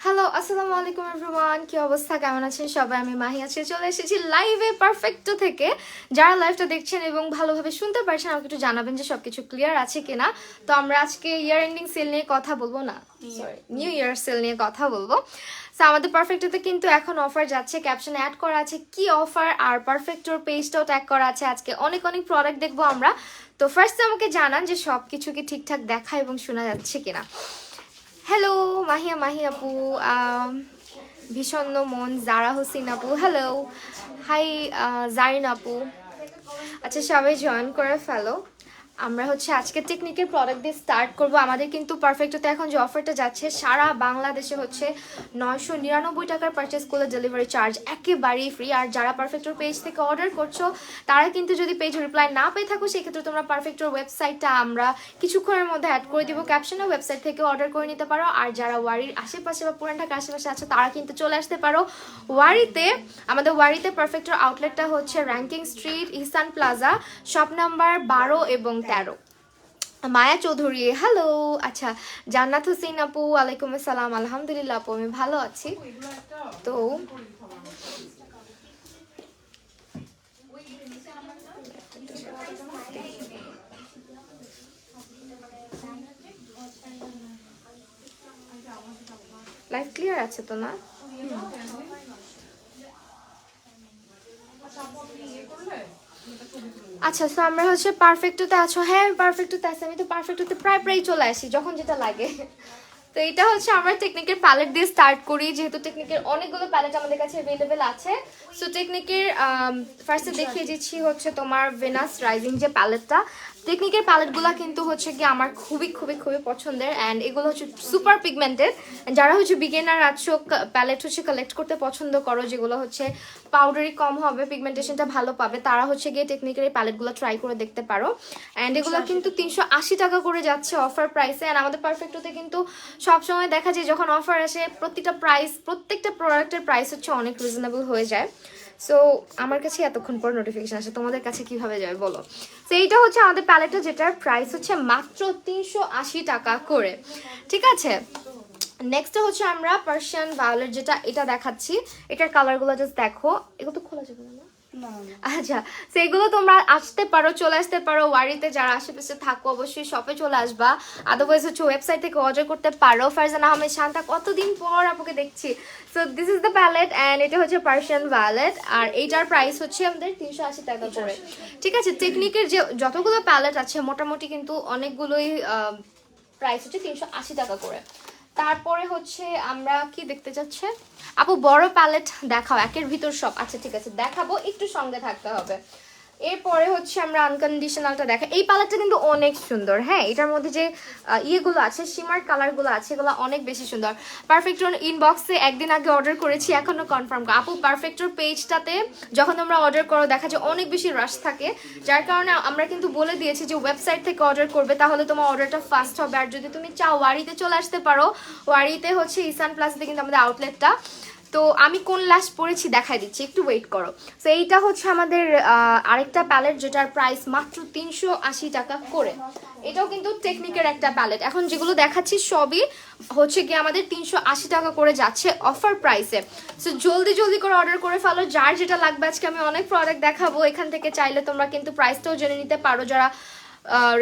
Hello, আসসালামু আলাইকুম everyone. কি অবস্থা, কেমন আছেন সবাই? আমি মাহি আজকে চলে এসেছি লাইভে পারফেক্টো থেকে। যারা লাইভটা দেখছেন এবং ভালোভাবে শুনতে পারছেন আমাকে একটু জানাবেন যে সবকিছু ক্লিয়ার আছে কিনা। তো আমরা আজকে ইয়ার এন্ডিং সেল নিয়ে কথা বলবো, না সরি নিউ ইয়ার সেল নিয়ে কথা বলবো। তো আমাদের পারফেক্টোতে কিন্তু এখন অফার যাচ্ছে, ক্যাপশনে অ্যাড করা আছে কি অফার, আর পারফেক্টোর পেজটাও ট্যাগ করা আছে। আজকে অনেক অনেক প্রোডাক্ট দেখবো আমরা। তো ফার্স্টে আমাকে জানান যে সবকিছু কি ঠিকঠাক দেখা এবং শোনা যাচ্ছে কিনা। হ্যালো মাহি আপু, ভীষণ মন, জারা হোসেন আপু, হ্যালো হাই জারিন আপু। আচ্ছা, সবাই জয়েন করে ফেলো। আমরা হচ্ছে আজকে টেকনিকের প্রোডাক্ট দিয়ে স্টার্ট করব। আমাদের কিন্তু পারফেক্টোতে এখন যে অফারটা যাচ্ছে সারা বাংলাদেশে হচ্ছে 999 টাকার পারচেস করলে ডেলিভারি চার্জ একেবারেই ফ্রি। আর যারা পারফেক্টোর পেজ থেকে অর্ডার করছো তারা কিন্তু যদি পেজ রিপ্লাই না পেয়ে থাকো সেক্ষেত্রে তোমরা পারফেক্টোর ওয়েবসাইটটা আমরা কিছুক্ষণের মধ্যে অ্যাড করে দিব ক্যাপশনে, ওয়েবসাইট থেকে অর্ডার করে নিতে পারো। আর যারা ওয়ারির আশেপাশে বা পুরান ঢাকার আশেপাশে আছে তারা কিন্তু চলে আসতে পারো ওয়ারিতে। আমাদের ওয়ারিতে পারফেক্টোর আউটলেটটা হচ্ছে র্যাঙ্কিং স্ট্রিট, ইহসান প্লাজা, শপ নাম্বার 12 এবং 13। মায়া চৌধুরী, হ্যালো। আচ্ছা, জান্নাত হোসেন আপু, ওয়ালাইকুম আসসালাম। আলহামদুলিল্লাহ আপু, আমি ভালো আছি। তো লাইভ ক্লিয়ার আছে তো না? আচ্ছা, তো আমরা হচ্ছে পারফেক্টোতে আছো? হ্যাঁ, আমি পারফেক্টোতে আছি। আমি তো পারফেক্টোতে প্রায় চলে আসি যখন যেটা লাগে। তো এটা হচ্ছে আমরা টেকনিকের প্যালেট দিয়ে স্টার্ট করি, যেহেতু টেকনিকের অনেকগুলো প্যালেট আমাদের কাছে অ্যাভেলেবেল আছে। সো টেকনিকের ফার্স্টে দেখিয়ে দিচ্ছি হচ্ছে তোমার ভেনাস রাইজিং যে প্যালেটটা। টেকনিকের প্যালেটগুলো কিন্তু হচ্ছে কি আমার খুবই পছন্দের, অ্যান্ড এগুলো হচ্ছে সুপার পিগমেন্টেড। যারা হচ্ছে বিগিনার আছো, প্যালেট হচ্ছে কালেক্ট করতে পছন্দ করো, যেগুলো হচ্ছে পাউডারি কম হবে, পিগমেন্টেশনটা ভালো পাবে, তারা হচ্ছে গিয়ে টেকনিকের এই প্যালেটগুলো ট্রাই করে দেখতে পারো। অ্যান্ড এগুলো কিন্তু 380 টাকা করে যাচ্ছে অফার প্রাইসে। অ্যান্ড আমাদের পারফেক্টোতে কিন্তু সবসময় দেখা যায় যখন অফার আসে প্রত্যেকটা প্রোডাক্টের প্রাইস হচ্ছে অনেক রিজনেবল হয়ে যায়। সো আমার কাছে এতক্ষণ পর নোটিফিকেশন আসে, তোমাদের কাছে কিভাবে যাবে বলো? তো এইটা হচ্ছে আমাদের প্যালেটটা, যেটার প্রাইস হচ্ছে মাত্র 380 টাকা করে, ঠিক আছে। নেক্সট হচ্ছে আমরা পার্সিয়ান ভায়োলেট, যেটা এটা দেখাচ্ছি। এটার কালারগুলো জাস্ট দেখো, এগুলো তো খোলা যাবে না? আচ্ছা, সেগুলো তোমরা আসতে পারো, চলে আসতে পারো ওয়ারিতে। যারা আশেপাশে থাকো অবশ্যই শপে চলে আসবা, আদারওয়াইজ হচ্ছে ওয়েবসাইট থেকে অর্ডার করতে পারো। ফারজানা আহমেদ শান্তা, কতদিন পর আপুকে দেখছি। So this is the palette, and এটা হচ্ছে পার্সিয়ান ভায়োলেট, আর এইটার প্রাইস হচ্ছে আমাদের 380 টাকা করে, ঠিক আছে। টেকনিকের যে যতগুলো প্যালেট আছে মোটামুটি কিন্তু অনেকগুলোই প্রাইস হচ্ছে 380 টাকা করে। তারপরে হচ্ছে আমরা কি দেখতে যাচ্ছে আপু? বড় প্যালেট দেখাও, একের ভিতর সব। আচ্ছা ঠিক আছে, দেখাবো, একটু সঙ্গে থাকতে হবে। এরপরে হচ্ছে আমরা আনকন্ডিশনালটা দেখা। এই প্যালেটটা কিন্তু অনেক সুন্দর, হ্যাঁ। এটার মধ্যে যে ইয়েগুলো আছে, শিমার কালারগুলো আছে, এগুলো অনেক বেশি সুন্দর। পারফেক্টোর ইনবক্সে একদিন আগে অর্ডার করেছি, এখনো কনফার্ম আপু। পারফেক্টোর পেজটাতে যখন তোমরা অর্ডার করো দেখা যায় অনেক বেশি রাশ থাকে, যার কারণে আমরা কিন্তু বলে দিয়েছি যে ওয়েবসাইট থেকে অর্ডার করবে, তাহলে তোমার অর্ডারটা ফাস্ট হবে। আর যদি তুমি চাও ওয়ারিতে চলে আসতে পারো, ওয়ারিতে হচ্ছে ইসান প্লাজাতে কিন্তু আমাদের আউটলেটটা। তো আমি কোন লাস্ট পরেছি দেখাই দিচ্ছি, একটু ওয়েট করো। তো এইটা হচ্ছে আমাদের আরেকটা প্যালেট, যেটার প্রাইস মাত্র 380 টাকা করে। এটাও কিন্তু টেকনিকের একটা প্যালেট। এখন যেগুলো দেখাচ্ছি সবই হচ্ছে গিয়ে আমাদের 380 টাকা করে যাচ্ছে অফার প্রাইসে। সো জলদি করে অর্ডার করে ফেলো, যার যেটা লাগবে। আজকে আমি অনেক প্রোডাক্ট দেখাবো, এখান থেকে চাইলে তোমরা কিন্তু প্রাইসটাও জেনে নিতে পারো। যারা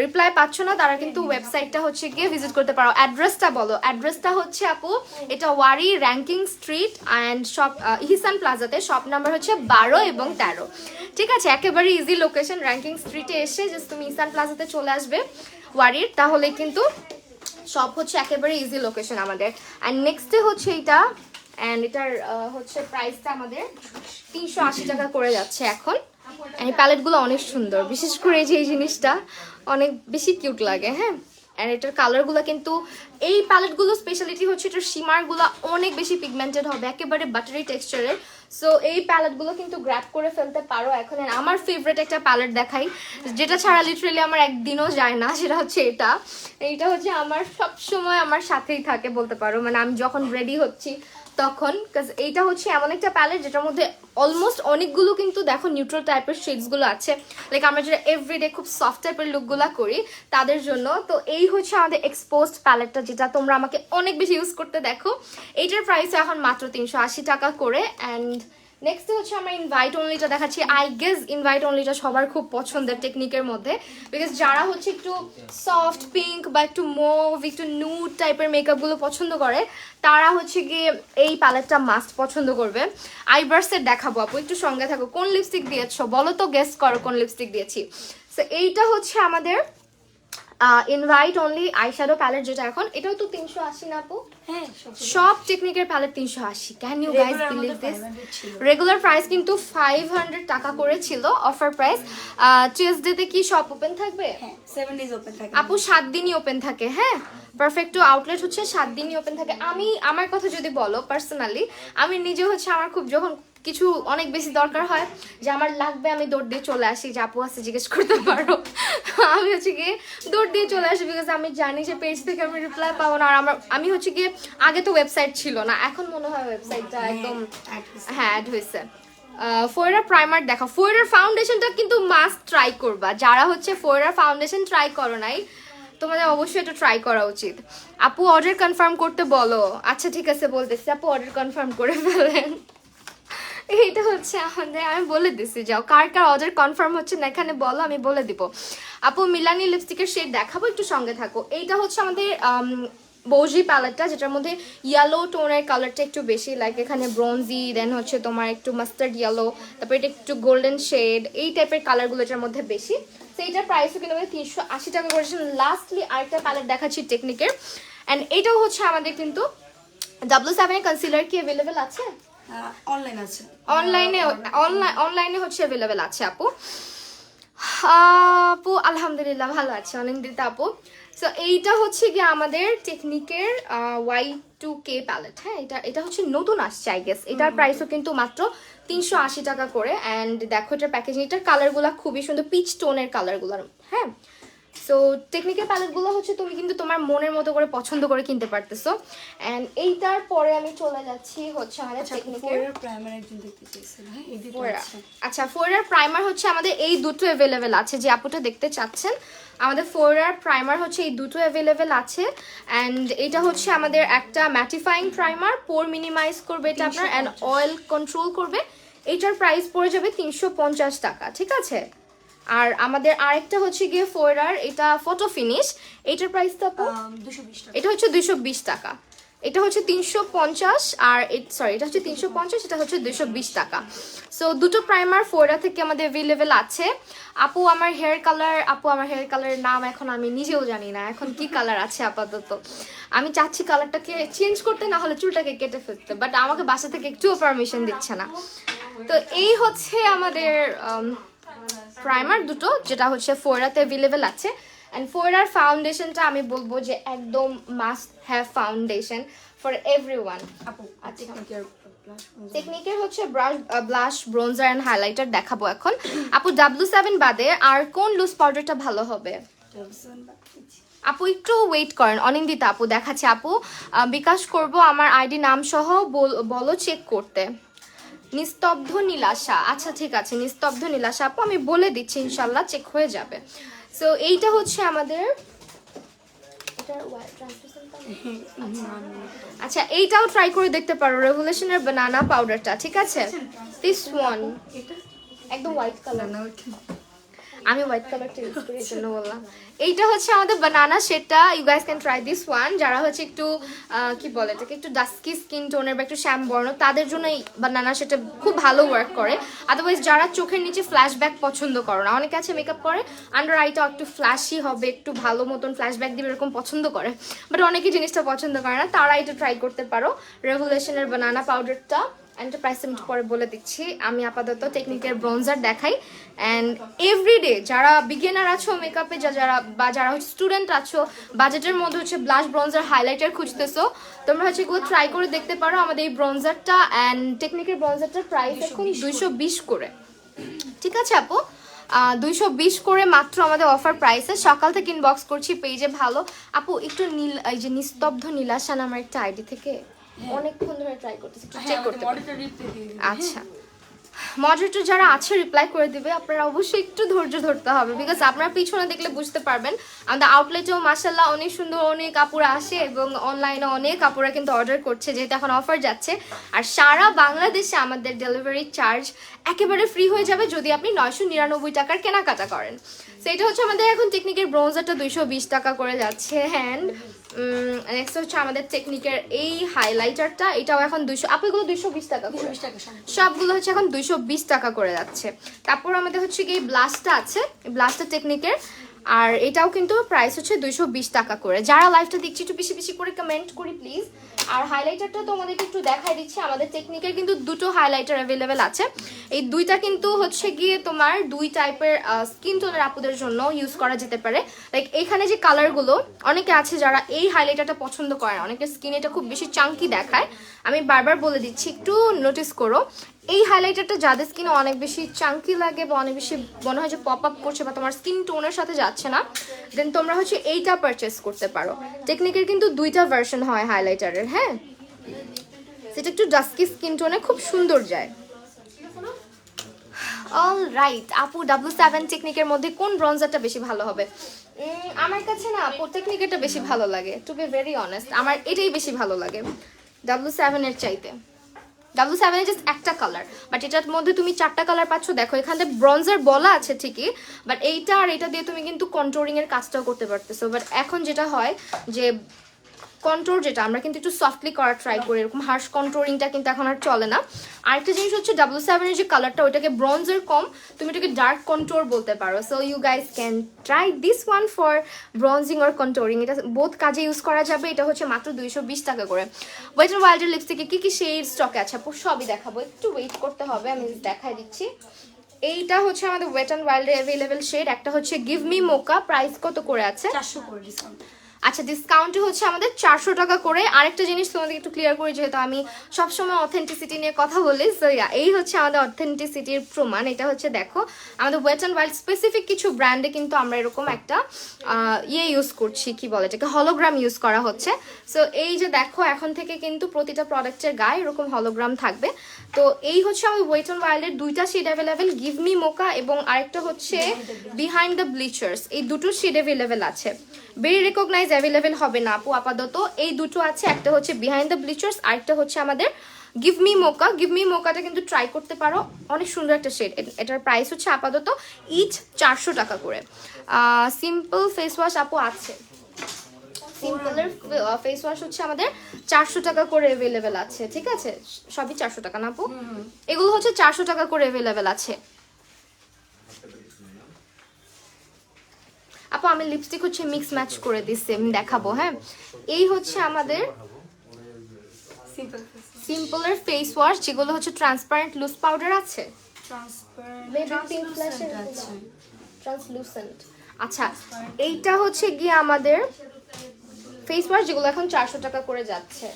রিপ্লাই পাচ্ছ না তারা কিন্তু ওয়েবসাইটটা হচ্ছে গিয়ে ভিজিট করতে পারো। অ্যাড্রেসটা বলো। অ্যাড্রেসটা হচ্ছে আপু এটা Wari Rankin street and shop Ihsan প্লাজাতে, শপ নাম্বার হচ্ছে 12 এবং 13, ঠিক আছে। একেবারে ইজি লোকেশন, র্যাঙ্কিং স্ট্রিটে এসে জাস্ট তুমি ইহসান প্লাজাতে চলে আসবে ওয়ারির, তাহলে কিন্তু শপ হচ্ছে একেবারে ইজি লোকেশন আমাদের। অ্যান্ড নেক্সটে হচ্ছে এইটা, অ্যান্ড এটার হচ্ছে প্রাইসটা আমাদের 380 টাকা করে যাচ্ছে এখন। এই প্যালেটগুলো অনেক সুন্দর, বিশেষ করে যে এই জিনিসটা অনেক বেশি কিউট লাগে, হ্যাঁ। অ্যান্ড এটার কালারগুলো কিন্তু, এই প্যালেটগুলো স্পেশালিটি হচ্ছে এটার শিমারগুলো অনেক বেশি পিগমেন্টেড হবে, একেবারে বাটারি টেক্সচারের। সো এই প্যালেটগুলো কিন্তু গ্র্যাব করে ফেলতে পারো এখন। আমার ফেভারিট একটা প্যালেট দেখাই, যেটা ছাড়া লিটারালি আমার একদিনও যায় না, সেটা হচ্ছে এইটা হচ্ছে আমার সবসময় আমার সাথেই থাকে বলতে পারো, মানে আমি যখন রেডি হচ্ছি তখন। এইটা হচ্ছে এমন একটা প্যালেট যেটার মধ্যে অলমোস্ট অনেকগুলো কিন্তু দেখো নিউট্রাল টাইপের শেডসগুলো আছে, লাইক আমরা যেটা এভরিডে খুব সফট টাইপের লুকগুলো করি তাদের জন্য। তো এই হচ্ছে আমাদের এক্সপোজড প্যালেটটা, যেটা তোমরা আমাকে অনেক বেশি ইউজ করতে দেখো। এইটার প্রাইস এখন মাত্র 380 টাকা করে। অ্যান্ড নেক্সট হচ্ছে আমরা ইনভাইট অনলিটা দেখাচ্ছি। আই গেস ইনভাইট অনলিটা সবার খুব পছন্দের টেকনিকের মধ্যে, বিকজ যারা হচ্ছে একটু সফট পিঙ্ক বা একটু মুভ একটু নুড টাইপের মেকআপগুলো পছন্দ করে তারা হচ্ছে গিয়ে এই প্যালেটটা মাস্ট পছন্দ করবে। আইব্রাশের দেখাবো আপু, একটু সঙ্গে থাকো। কোন লিপস্টিক দিয়েছো বলো তো, গেস করো কোন লিপস্টিক দিয়েছি। সো এইটা হচ্ছে আমাদের ইনভাইট অনলি আইশ্যাডো প্যালেট, যেটা এখন এটাও তো 380 না আপু? হ্যাঁ, সব টেকনিকের palette 380। Can you guys believe this? Regular price কিন্তু 500 টাকা করে ছিল, অফার প্রাইস। টিউসডে তে কি শপ ওপেন থাকবে? হ্যাঁ 7 ডেজ ওপেন থাকে আপু 7 দিনই ওপেন থাকে। হ্যাঁ, পারফেক্টো আউটলেট হচ্ছে 7 দিনই ওপেন থাকে। আমার কথা যদি বলো পার্সোনালি, আমি নিজে হচ্ছে আমার খুব যখন কিছু অনেক বেশি দরকার হয় যে আমার লাগবে, আমি দৌড় দিয়ে চলে আসি, যে আপু আছে জিজ্ঞেস করতে পারো। আমি হচ্ছে গিয়ে দৌড় দিয়ে চলে আসি, বিকজ আমি জানি যে পেজ থেকে আমি রিপ্লাই পাবো না। আর আমি হচ্ছে গিয়ে আগে তো ওয়েবসাইট ছিল না, এখন মনে হয় ওয়েবসাইটটা একদম হ্যাঁ অ্যাড হয়েছে। ফোয়েরা প্রাইমার দেখো, ফোয়েরার ফাউন্ডেশনটা কিন্তু মাস্ট ট্রাই করবা। যারা হচ্ছে ফোয়েরার ফাউন্ডেশন ট্রাই করো নাই, তোমাদের অবশ্যই এটা ট্রাই করা উচিত। আপু অর্ডার কনফার্ম করতে বলো। আচ্ছা ঠিক আছে বলতেছি, আপু অর্ডার কনফার্ম করে ফেলেন। এইটা হচ্ছে আমাদের, আমি বলে দিচ্ছি, যাও কার কার অর্ডার কনফার্ম হচ্ছে না এখানে বলো, আমি বলে দিব। আপু মিলানি লিপস্টিকের শেড দেখাবো, একটু সঙ্গে থাকো। এইটা হচ্ছে আমাদের বৌজি প্যালেটটা, যেটার মধ্যে ইয়েলো টোনের কালারটা একটু বেশি, লাইক এখানে ব্রোঞ্জি, দেন হচ্ছে তোমার একটু মাস্টার্ড ইয়েলো, তারপর এটা একটু গোল্ডেন শেড, এই টাইপের কালারগুলো এটার মধ্যে বেশি। তো এইটার প্রাইসও কিন্তু আমাদের 380 টাকা করেছেন। লাস্টলি আরেকটা প্যালেট দেখাচ্ছি টেকনিকের, অ্যান্ড এইটাও হচ্ছে আমাদের কিন্তু W7 এর কনসিলার কি অ্যাভেলেবেল আছে? অনলাইন আছে, অনলাইনে হচ্ছে অ্যাভেলেবেল আছে আপু। আপু আলহামদুলিল্লাহ ভালো আছে অনেকদিন আপু। সো এইটা হচ্ছে গিয়ে আমাদের টেকনিকের Y2K প্যালেট। হ্যাঁ, এটা হচ্ছে নতুন আসছে আই গেস। এটার প্রাইসও কিন্তু মাত্র 380 টাকা করে। অ্যান্ড দেখো এটার প্যাকেজিং, এটার কালারগুলো খুবই সুন্দর, পিচ টোনের কালারগুলো। হ্যাঁ, সো টেকনিক্যাল প্যালেটগুলো হচ্ছে তুমি কিন্তু তোমার মনের মতো করে পছন্দ করে কিনতে পারতেছো। এন্ড এইটার পরে আমি চলে যাচ্ছি হচ্ছে আমাদের টেকনিক্যাল প্রাইমার একজন দেখতে চাইছেন। হ্যাঁ, এই দুটো আছে। আচ্ছা, ফোরার প্রাইমার হচ্ছে আমাদের এই দুটো অ্যাভেলেবেল আছে, যে আপুটা দেখতে চাচ্ছেন। আমাদের ফোরার প্রাইমার হচ্ছে এই দুটো অ্যাভেলেবেল আছে। অ্যান্ড এটা হচ্ছে আমাদের একটা ম্যাটিফাইং প্রাইমার, পোর মিনিমাইজ করবে এটা আপনার, অ্যান্ড অয়েল কন্ট্রোল করবে। এইটার প্রাইস পড়ে যাবে 350 টাকা, ঠিক আছে। আর আমাদের আরেকটা হচ্ছে গিয়ে ফোরার, এটা ফটো ফিনিশ, এটার প্রাইস তো আপু 220 টাকা। এটা হচ্ছে 220 টাকা। এটা হচ্ছে 350, আর সরি এটা হচ্ছে 350, এটা হচ্ছে 220 টাকা। সো দুটো প্রাইমার ফোরা থেকে আমাদের অ্যাভেলেবেল আছে। আপু আমার হেয়ার কালারের নাম এখন আমি নিজেও জানি না এখন কি কালার আছে আপাতত। আমি চাচ্ছি কালারটাকে চেঞ্জ করতে, না হলে চুলটাকে কেটে ফেলতে, বাট আমাকে বাসা থেকে একটুও পারমিশন দিচ্ছে না। তো এই হচ্ছে আমাদের প্রাইমার দুটো, যেটা হচ্ছে ফোরাতে অ্যাভেলেবেল আছে। অ্যান্ড ফোরার ফাউন্ডেশনটা আমি বলবো যে একদম must have foundation for everyone. আপু আচ্ছা, টেকনিকের হচ্ছে ব্লাশ, ব্রোনজার অ্যান্ড হাইলাইটার দেখাবো এখন। আপু W7 বাদে আর কোন লুজ পাউডারটা ভালো হবে? আপু একটু ওয়েট করেন, অনিন্দিতা আপু দেখাচ্ছে। আপু বিকাশ করব আমার আইডি নাম সহ বলো চেক করতে। নিস্তব্ধ নীলাশা, আচ্ছা ঠিক আছে, নিস্তব্ধ নীলাশা আপু আমি বলে দিচ্ছি, ইনশাল্লাহ চেক হয়ে যাবে। সো এইটা হচ্ছে আমাদের, আচ্ছা এইটাও ট্রাই করে দেখতে পারো, রেভলিউশনের বানানা পাউডারটা, ঠিক আছে। দিস ওয়ান একদম হোয়াইট কালার না, আমি হোয়াইট কালারটা ইউজ করি এই জন্য বললাম। এইটা হচ্ছে আমাদের বানানা, সেটা you guys can try this one. যারা হচ্ছে একটু কি বলে এটাকে, একটু ডাস্কি স্কিন টোনের বা একটু শ্যাম বর্ণ, তাদের জন্য এই বানানা সেটা খুব ভালো ওয়ার্ক করে। আদারওয়াইজ যারা চোখের নিচে ফ্ল্যাশব্যাক পছন্দ করো না, অনেকে আছে মেকআপ করে আন্ডার আইটা একটু ফ্ল্যাশি হবে, একটু ভালো মতন ফ্ল্যাশব্যাক দিবে এরকম পছন্দ করে, বাট অনেকে জিনিসটা পছন্দ করে না, তারা এটা ট্রাই করতে পারো রেভলিউশনের বানানা পাউডারটা। অ্যান্ড প্রাইস আমি একটু পরে বলে দিচ্ছি। আমি আপাতত টেকনিকের ব্রঞ্জার দেখাই। অ্যান্ড এভরিডে যারা বিগিনার আছো মেকআপে, যারা হচ্ছে স্টুডেন্ট আছো, বাজেটের মধ্যে হচ্ছে ব্লাশ ব্রঞ্জার হাইলাইটার খুঁজতেছো, তোমরা হচ্ছে এগুলো ট্রাই করে দেখতে পারো। আমাদের এই ব্রঞ্জারটা অ্যান্ড টেকনিকের ব্রঞ্জারটার প্রাইস এখন 220 করে, ঠিক আছে আপু? 220 করে মাত্র আমাদের অফার প্রাইসে। সকাল থেকে ইনবক্স করছি পেজে। ভালো আপু একটু নীল, এই যে নিস্তব্ধ নীলাশা আমার একটা আইডি থেকে অনেকক্ষণ ধরে ট্রাই করতেছি, একটু চেক করতে পারি? আচ্ছা, মডারেটর যারা আছে রিপ্লাই করে দিবে। আপনারা অবশ্যই একটু ধৈর্য ধরতে হবে, বিকজ আপনারা পিছনে দেখলে বুঝতে পারবেন আমাদের আউটলেটেও মাশাআল্লাহ অনেক সুন্দর অনেক কাপড় আসে এবং অনলাইনে অনেক কাপড়রা কিন্তু অর্ডার করছে, যেহেতু এখন অফার যাচ্ছে। আর সারা বাংলাদেশে আমাদের ডেলিভারি চার্জ একেবারে ফ্রি হয়ে যাবে যদি আপনি 999 টাকার কেনাকাটা করেন। সেটা হচ্ছে আমাদের এখন টেকনিকের ব্রোঞ্জারটা 220 টাকা করে যাচ্ছে। হ্যান্ড নেক্সট হচ্ছে আমাদের টেকনিকের এই হাইলাইটারটা, এটাও এখন 200, আপনাগুলো 220 টাকা করে, সবগুলো হচ্ছে এখন 220 টাকা করে যাচ্ছে। তারপর আমাদের হচ্ছে কি ব্লাস্টটা আছে, ব্লাস্টটা টেকনিকের, আর এটাও কিন্তু প্রাইস হচ্ছে 220 টাকা করে। যারা লাইভটা দেখছি একটু বেশি বেশি করে কমেন্ট করি প্লিজ। আর হাইলাইটারটা তোমাদেরকে একটু দেখাই দিচ্ছি। আমাদের টেকনিকের কিন্তু দুটো হাইলাইটার অ্যাভেলেবেল আছে। এই দুইটা কিন্তু হচ্ছে গিয়ে তোমার দুই টাইপের স্কিন টোনের আপুদের জন্য ইউজ করা যেতে পারে। লাইক এখানে যে কালারগুলো, অনেকে আছে যারা এই হাইলাইটারটা পছন্দ করে না, অনেকের স্কিন এটা খুব বেশি চাঙ্কি দেখায়। আমি বারবার বলে দিচ্ছি একটু নোটিস করো। এই হাইলাইটারটা যাদের স্কিনে অনেক বেশি চাঙ্কি লাগে বা অনেক বেশি মনে হয় যে পপ আপ করছে বা তোমার স্কিন টোনের সাথে যাচ্ছে না, দেন তোমরা হচ্ছে এইটা পারচেস করতে পারো। টেকনিকের কিন্তু দুইটা ভার্সন হয় হাইলাইটারের, হ্যাঁ, সেটা একটু ডাস্কি স্কিন টোনে খুব সুন্দর যায়। অল রাইট আপু, W7 টেকনিকের মধ্যে কোন ব্রঞ্জারটা বেশি ভালো হবে? আমার কাছে না আপু টেকনিকেরটা বেশি ভালো লাগে, টু বি ভেরি অনেস্ট। আমার এটাই বেশি ভালো লাগে W7 এর চাইতে। W7 এর জাস্ট একটা কালার, বাট এটার মধ্যে তুমি 4টা কালার পাচ্ছ। দেখো এখানে ব্রঞ্জার বলা আছে ঠিকই, বাট এইটা আর এটা দিয়ে তুমি কিন্তু কন্ট্রোলিং এর কাজটাও করতে পারতেছো। বাট এখন যেটা হয় যে কন্ট্রোল যেটা আমরা কিন্তু একটু সফটলি করার ট্রাই করি, এরকম হার্শ কন্ট্রোলিংটা কিন্তু এখন আর চলে না। আরেকটা জিনিস হচ্ছে W7 এর যে কালারটা, ওইটাকে ব্রঞ্জের কম, তুমি এটাকে ডার্ক কন্ট্রোল বলতে পারো। So you guys can try this one for bronzing or controlling. এটা বোথ কাজে ইউজ করা যাবে। এটা হচ্ছে মাত্র 220 টাকা করে। ওয়েট অ্যান্ড ওয়াইল্ডের লিপস্টিকে কি কি শেড স্টকে আছে আপু সবই দেখাবো, একটু ওয়েট করতে হবে, আমি দেখাই দিচ্ছি। এইটা হচ্ছে আমাদের ওয়েট অ্যান্ড ওয়াইল্ডের অ্যাভেলেবেল শেড। একটা হচ্ছে গিভ মি মোকা, প্রাইস কত করে আছে? 400 করে ডিসকাউন্ট। আচ্ছা, ডিসকাউন্টে হচ্ছে আমাদের 400 টাকা করে। আরেকটা জিনিস তোমাদের একটু ক্লিয়ার করি, যেহেতু আমি সবসময় অথেন্টিসিটি নিয়ে কথা বলি। সো এই হচ্ছে আমাদের অথেন্টিসিটির প্রমাণ। এটা হচ্ছে দেখো আমাদের ওয়েট অ্যান্ড ওয়াইল্ড স্পেসিফিক কিছু ব্র্যান্ডে কিন্তু আমরা এরকম একটা ইউজ করছি, কি বলে এটাকে, হলোগ্রাম ইউজ করা হচ্ছে। সো এই যে দেখো এখন থেকে কিন্তু প্রতিটা প্রোডাক্টের গায়ে এরকম হলোগ্রাম থাকবে। তো এই হচ্ছে আমাদের ওয়েট অ্যান্ড ওয়াইল্ডের দুইটা শেড অ্যাভেলেবেল, গিভ মি মোকা এবং আরেকটা হচ্ছে বিহাইন্ড দ্য ব্লিচার্স। এই দুটো শেড অ্যাভেলেবেল আছে। ভেরি রিকগনাইজ অ্যাভেলেবেল হবে না আপু আপাতত, এই দুটো আছে। একটা হচ্ছে বিহাইন্ড দ্য ব্লিচার্স, আরেকটা হচ্ছে আমাদের গিভ মি মোকা। গিভ মি মোকাটা কিন্তু ট্রাই করতে পারো, অনেক সুন্দর একটা শেড। এটার প্রাইস হচ্ছে আপাতত ইচ 400 টাকা করে। সিম্পল ফেস ওয়াশ আপু আছে, সিম্পলের ফেস ওয়াশ হচ্ছে আমাদের 400 টাকা করে অ্যাভেলেবেল আছে, ঠিক আছে? সবই 400 টাকা না আপু? এগুলো হচ্ছে 400 টাকা করে অ্যাভেলেবেল আছে। আপু আমি লিপস্টিক হচ্ছে মিক্স ম্যাচ করে দিচ্ছি, আমি দেখাবো। হ্যাঁ, এই হচ্ছে আমাদের সিম্পলের ফেস ওয়াশ, যেগুলো হচ্ছে ট্রান্সপারেন্ট লুজ পাউডার আছে, ট্রান্সলুসেন্ট। আচ্ছা, এইটা হচ্ছে গিয়ে আমাদের ফেস ওয়াশ, যেগুলো এখন 400 টাকা করে যাচ্ছে।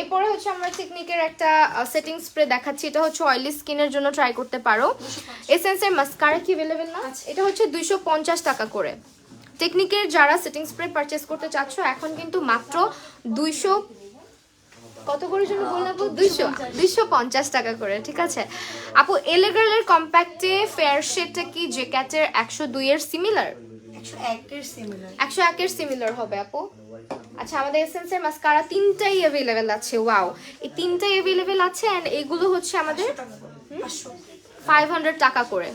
এরপরে হচ্ছে আমরা টেকনিকের একটা সেটিং স্প্রে দেখাচ্ছি। এটা হচ্ছে অয়েলি স্কিনের জন্য ট্রাই করতে পারো। এসেন্সের মাস্কারা কি অ্যাভেলেবেল না? এটা হচ্ছে 250 টাকা করে। টেকনিকের যারা সেটিং স্প্রে পারচেস করতে চাচ্ছ, এখন কিন্তু মাত্র 200 কত করে জন্য বললাম, 250 টাকা করে, ঠিক আছে আপু? এলেগার্লের কম্প্যাক্টে ফেয়ার শেডটা কি জেক্যাটের 102 এর সিমিলার? 101 এর সিমিলার হবে আপু। আচ্ছা, আমাদের এসেন্সের মাস্কারা তিনটাই অ্যাভেলেবেল আছে। ওয়াও, এই তিনটাই অ্যাভেলেবেল আছে। এন্ড এগুলো হচ্ছে আমাদের 500 টাকা করে,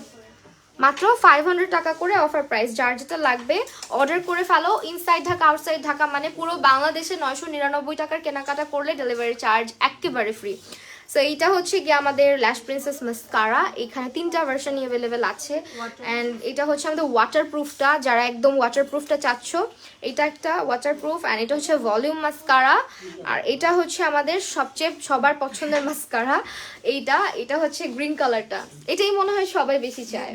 মাত্র 500 টাকা করে অফার প্রাইস। যার যেটা লাগবে অর্ডার করে ফেলো। ইনসাইড ঢাকা আউটসাইড ঢাকা মানে পুরো বাংলাদেশে 999 টাকার কেনাকাটা করলে ডেলিভারি চার্জ একেবারে ফ্রি। সো এইটা হচ্ছে গিয়ে আমাদের ল্যাশ প্রিন্সেস মাস্কারা, এখানে 3টা ভার্সন অ্যাভেলেবেল আছে। অ্যান্ড এটা হচ্ছে আমাদের ওয়াটারপ্রুফটা, যারা একদম ওয়াটারপ্রুফটা চাচ্ছ এটা একটা ওয়াটারপ্রুফ। অ্যান্ড এটা হচ্ছে ভলিউম মাস্কারা। আর এটা হচ্ছে আমাদের সবচেয়ে সবার পছন্দের মাস্কারা, এটা হচ্ছে গ্রিন কালারটা, এটাই মনে হয় সবাই বেশি চায়,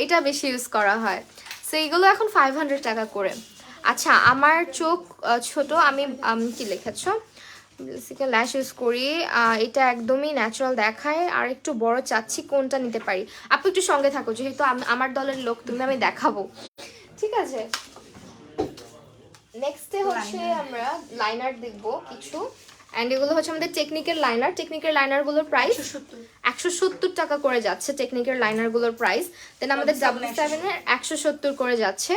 এটা বেশি ইউজ করা হয়। সো এইগুলো এখন 500 টাকা করে। আচ্ছা, আমার চোখ ছোট, আমি কি লিখেছ, ল্যাশ ইউজ করি, এটা একদমই ন্যাচারাল দেখায়, আর একটু বড় চাচ্ছি, কোনটা নিতে পারি? আপু একটু সঙ্গে থাকো, যেহেতু আমার দলের লোক তুমি, আমি দেখাবো, ঠিক আছে? নেক্সটে হচ্ছে আমরা লাইনার দেখবো কিছু। অ্যান্ড এগুলো হচ্ছে আমাদের টেকনিকের লাইনার। টেকনিকের লাইনারগুলোর প্রাইস 170 টাকা করে যাচ্ছে, টেকনিকের লাইনারগুলোর প্রাইস। দেন আমাদের W7 এর 170 করে যাচ্ছে।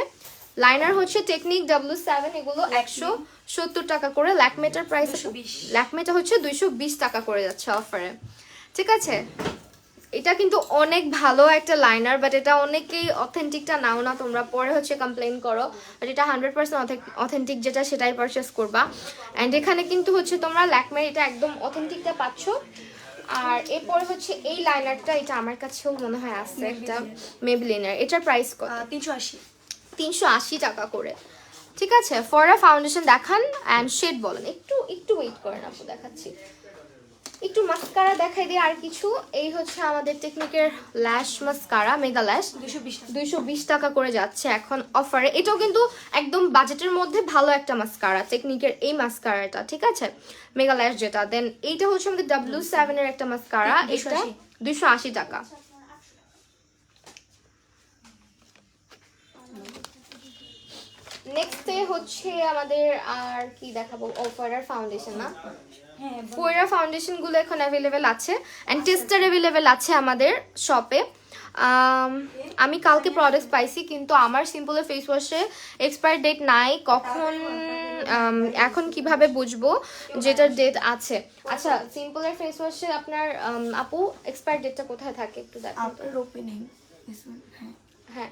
লাইনার হচ্ছে টেকনিক W7, এগুলো 170 টাকা করে। ল্যাকমেটার প্রাইস, ল্যাকমেটা হচ্ছে 220 টাকা করে যাচ্ছে অফারে, ঠিক আছে? এটা কিন্তু অনেক ভালো একটা লাইনার, বাট এটা অনেকেই অথেন্টিকটা নাও না, তোমরা পরে হচ্ছে কমপ্লেন করো, বাট এটা 100% অথেন্টিক যেটা সেটাই পারচেস করবা। অ্যান্ড এখানে কিন্তু হচ্ছে তোমরা ল্যাকমের এটা একদম অথেন্টিকটা পাচ্ছ। আর এরপরে হচ্ছে এই লাইনারটা, এটা আমার কাছেও মনে হয় আছে একটা মেবলিনের, এটার প্রাইস কত? 380 টাকা করে, ঠিক আছে? ফরা ফাউন্ডেশন দেখান অ্যান্ড শেড বলেন, একটু ওয়েট করেন আপু, দেখাচ্ছি। একটু মাস্কারা দেখাই দিই আর কিছু। এই হচ্ছে আমাদের টেকনিকের ল্যাশ মাস্কারা, মেগা ল্যাশ, 220 টাকা করে যাচ্ছে এখন অফারে। এটাও কিন্তু একদম বাজেটের মধ্যে ভালো একটা মাস্কারা, টেকনিকের এই মাস্কারাটা, ঠিক আছে? মেগা ল্যাশ যেটা। দেন এইটা হচ্ছে আমাদের W7 এর একটা মাস্কারা, এটা 280 টাকা। নেক্সটে হচ্ছে আমাদের আর কি দেখাবো, অফারার ফাউন্ডেশন না, ফোয়েরা ফাউন্ডেশন গুলো এখন অ্যাভেলেবেল আছে। অ্যান্ড টেস্টার অ্যাভেলেবেল আছে আমাদের শপে। আমি কালকে প্রোডাক্ট পাইছি, কিন্তু আমার সিম্পলের ফেস ওয়াশে এক্সপায়ার ডেট নাই। কখন এখন কিভাবে বুঝবো যেটার ডেট আছে? আচ্ছা, সিম্পলের ফেস ওয়াশে আপনার আপু এক্সপায়ার ডেটটা কোথায় থাকে একটু দেখো। হ্যাঁ,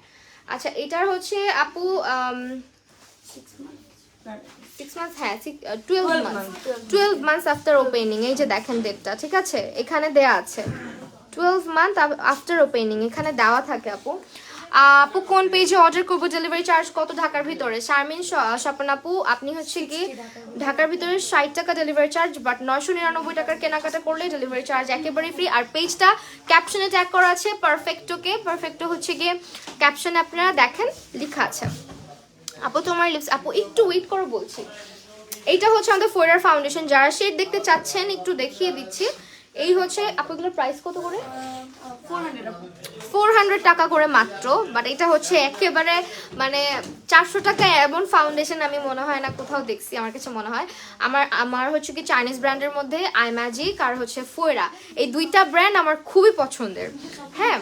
আচ্ছা, এটার হচ্ছে আপু 6 months, হ্যাঁ 12 months আফটার ওপেনিং। এই যে দেখেন ডেটটা, ঠিক আছে? এখানে দেয়া আছে 12 months আফটার ওপেনিং, এখানে দেওয়া থাকে আপু। আপু কোন পেজে অর্ডার করবো, ডেলিভারি চার্জ কত ঢাকার ভিতরে? শারমিন স্বপন আপু, আপনি হচ্ছে কি ঢাকার ভিতরে 60 টাকা ডেলিভারি চার্জ, বাট 999 টাকার কেনাকাটা করলে ডেলিভারি চার্জ একেবারে ফ্রি। আর পেজটা ক্যাপশনে ট্যাগ করা আছে পারফেক্টোকে, পারফেক্টো হচ্ছে গিয়ে ক্যাপশনে আপনারা দেখেন লেখা আছে। আপু তোমার লিপস, আপু একটু ওয়েট করো বলছি। এইটা হচ্ছে আমাদের ফোয়ারার ফাউন্ডেশন, যারা শেড দেখতে চাচ্ছেন একটু দেখিয়ে দিচ্ছি। এই হচ্ছে আপুগুলোর প্রাইস কত করে? 400 টাকা করে মাত্র। বাট এটা হচ্ছে একেবারে মানে 400 টাকা এমন ফাউন্ডেশন আমি মনে হয় না কোথাও দেখছি, আমার কাছে মনে হয়। আমার হচ্ছে কি চাইনিজ ব্র্যান্ডের মধ্যে আই ম্যাজিক আর হচ্ছে ফোয়েরা, এই দুইটা ব্র্যান্ড আমার খুবই পছন্দের। হ্যাঁ,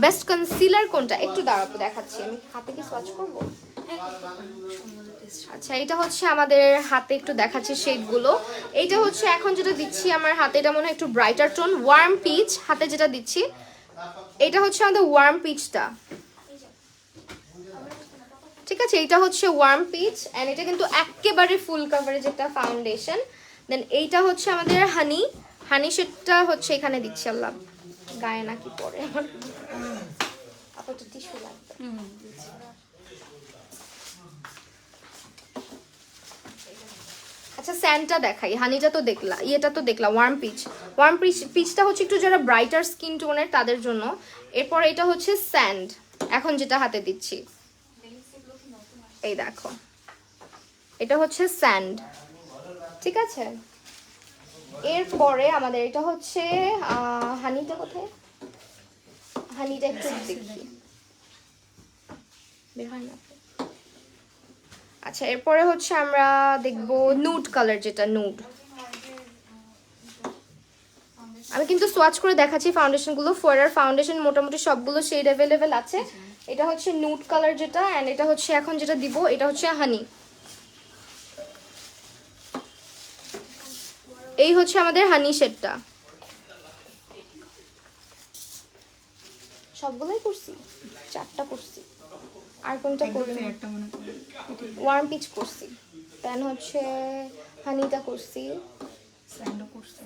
বেস্ট কনসিলার কোনটা একটু দাঁড়াবো দেখাচ্ছি, আমি হাতে কি সোয়াচ করবো? আচ্ছা, এটা হচ্ছে আমাদের হাতে একটু দেখাচ্ছি শেডগুলো। এইটা হচ্ছে এখন যেটা দিচ্ছি আমার হাতে, এটা মনে হয় একটু ব্রাইটার টোন, ওয়ার্ম পিচ হাতে যেটা দিচ্ছি, এটা হচ্ছে আমাদের ওয়ার্ম পিচটা, ঠিক আছে? এটা হচ্ছে ওয়ার্ম পিচ এন্ড এটা কিন্তু একেবারে ফুল কভারেজ একটা ফাউন্ডেশন। দেন এইটা হচ্ছে আমাদের হানি শেডটা হচ্ছে এখানে দিচ্ছি। আল্লাহ, গায়ে নাকি পরে আমার, আপাতত টিস্যু লাগবে। আচ্ছা, স্যান্ডটা দেখাই, হানিটা তো দেখলা, ইয়েটা তো দেখলা, ওয়ার্ম পিচটা হচ্ছে একটু যারা ব্রাইটার স্কিন টোনের তাদের জন্য। এরপর এটা হচ্ছে স্যান্ড, এখন যেটা হাতে দিচ্ছি, এই দেখো, এটা হচ্ছে স্যান্ড, ঠিক আছে? এরপরে আমাদের এটা হচ্ছে হানিটা কোথায়, হানিটা একটু দেখি, বের হয় না। আচ্ছা, এরপরে হচ্ছে আমরা দেখবো নুড কালার, যেটা নুড। আমি কিন্তু সোয়াচ করে দেখাচ্ছি ফাউন্ডেশনগুলো। ফোয়ারার ফাউন্ডেশন মোটামুটি সবগুলো শেড অ্যাভেলেবেল আছে। এটা হচ্ছে নুড কালার যেটা, অ্যান্ড এটা হচ্ছে এখন যেটা দিব এটা হচ্ছে হানি। এই হচ্ছে আমাদের হানি শেডটা। সবগুলোই করছি, 4টা করছি। আর কোনটা করবো? ওয়ার্ম পিচ করছি, দেন হচ্ছে হানিটা করছি, স্যান্ডো করছে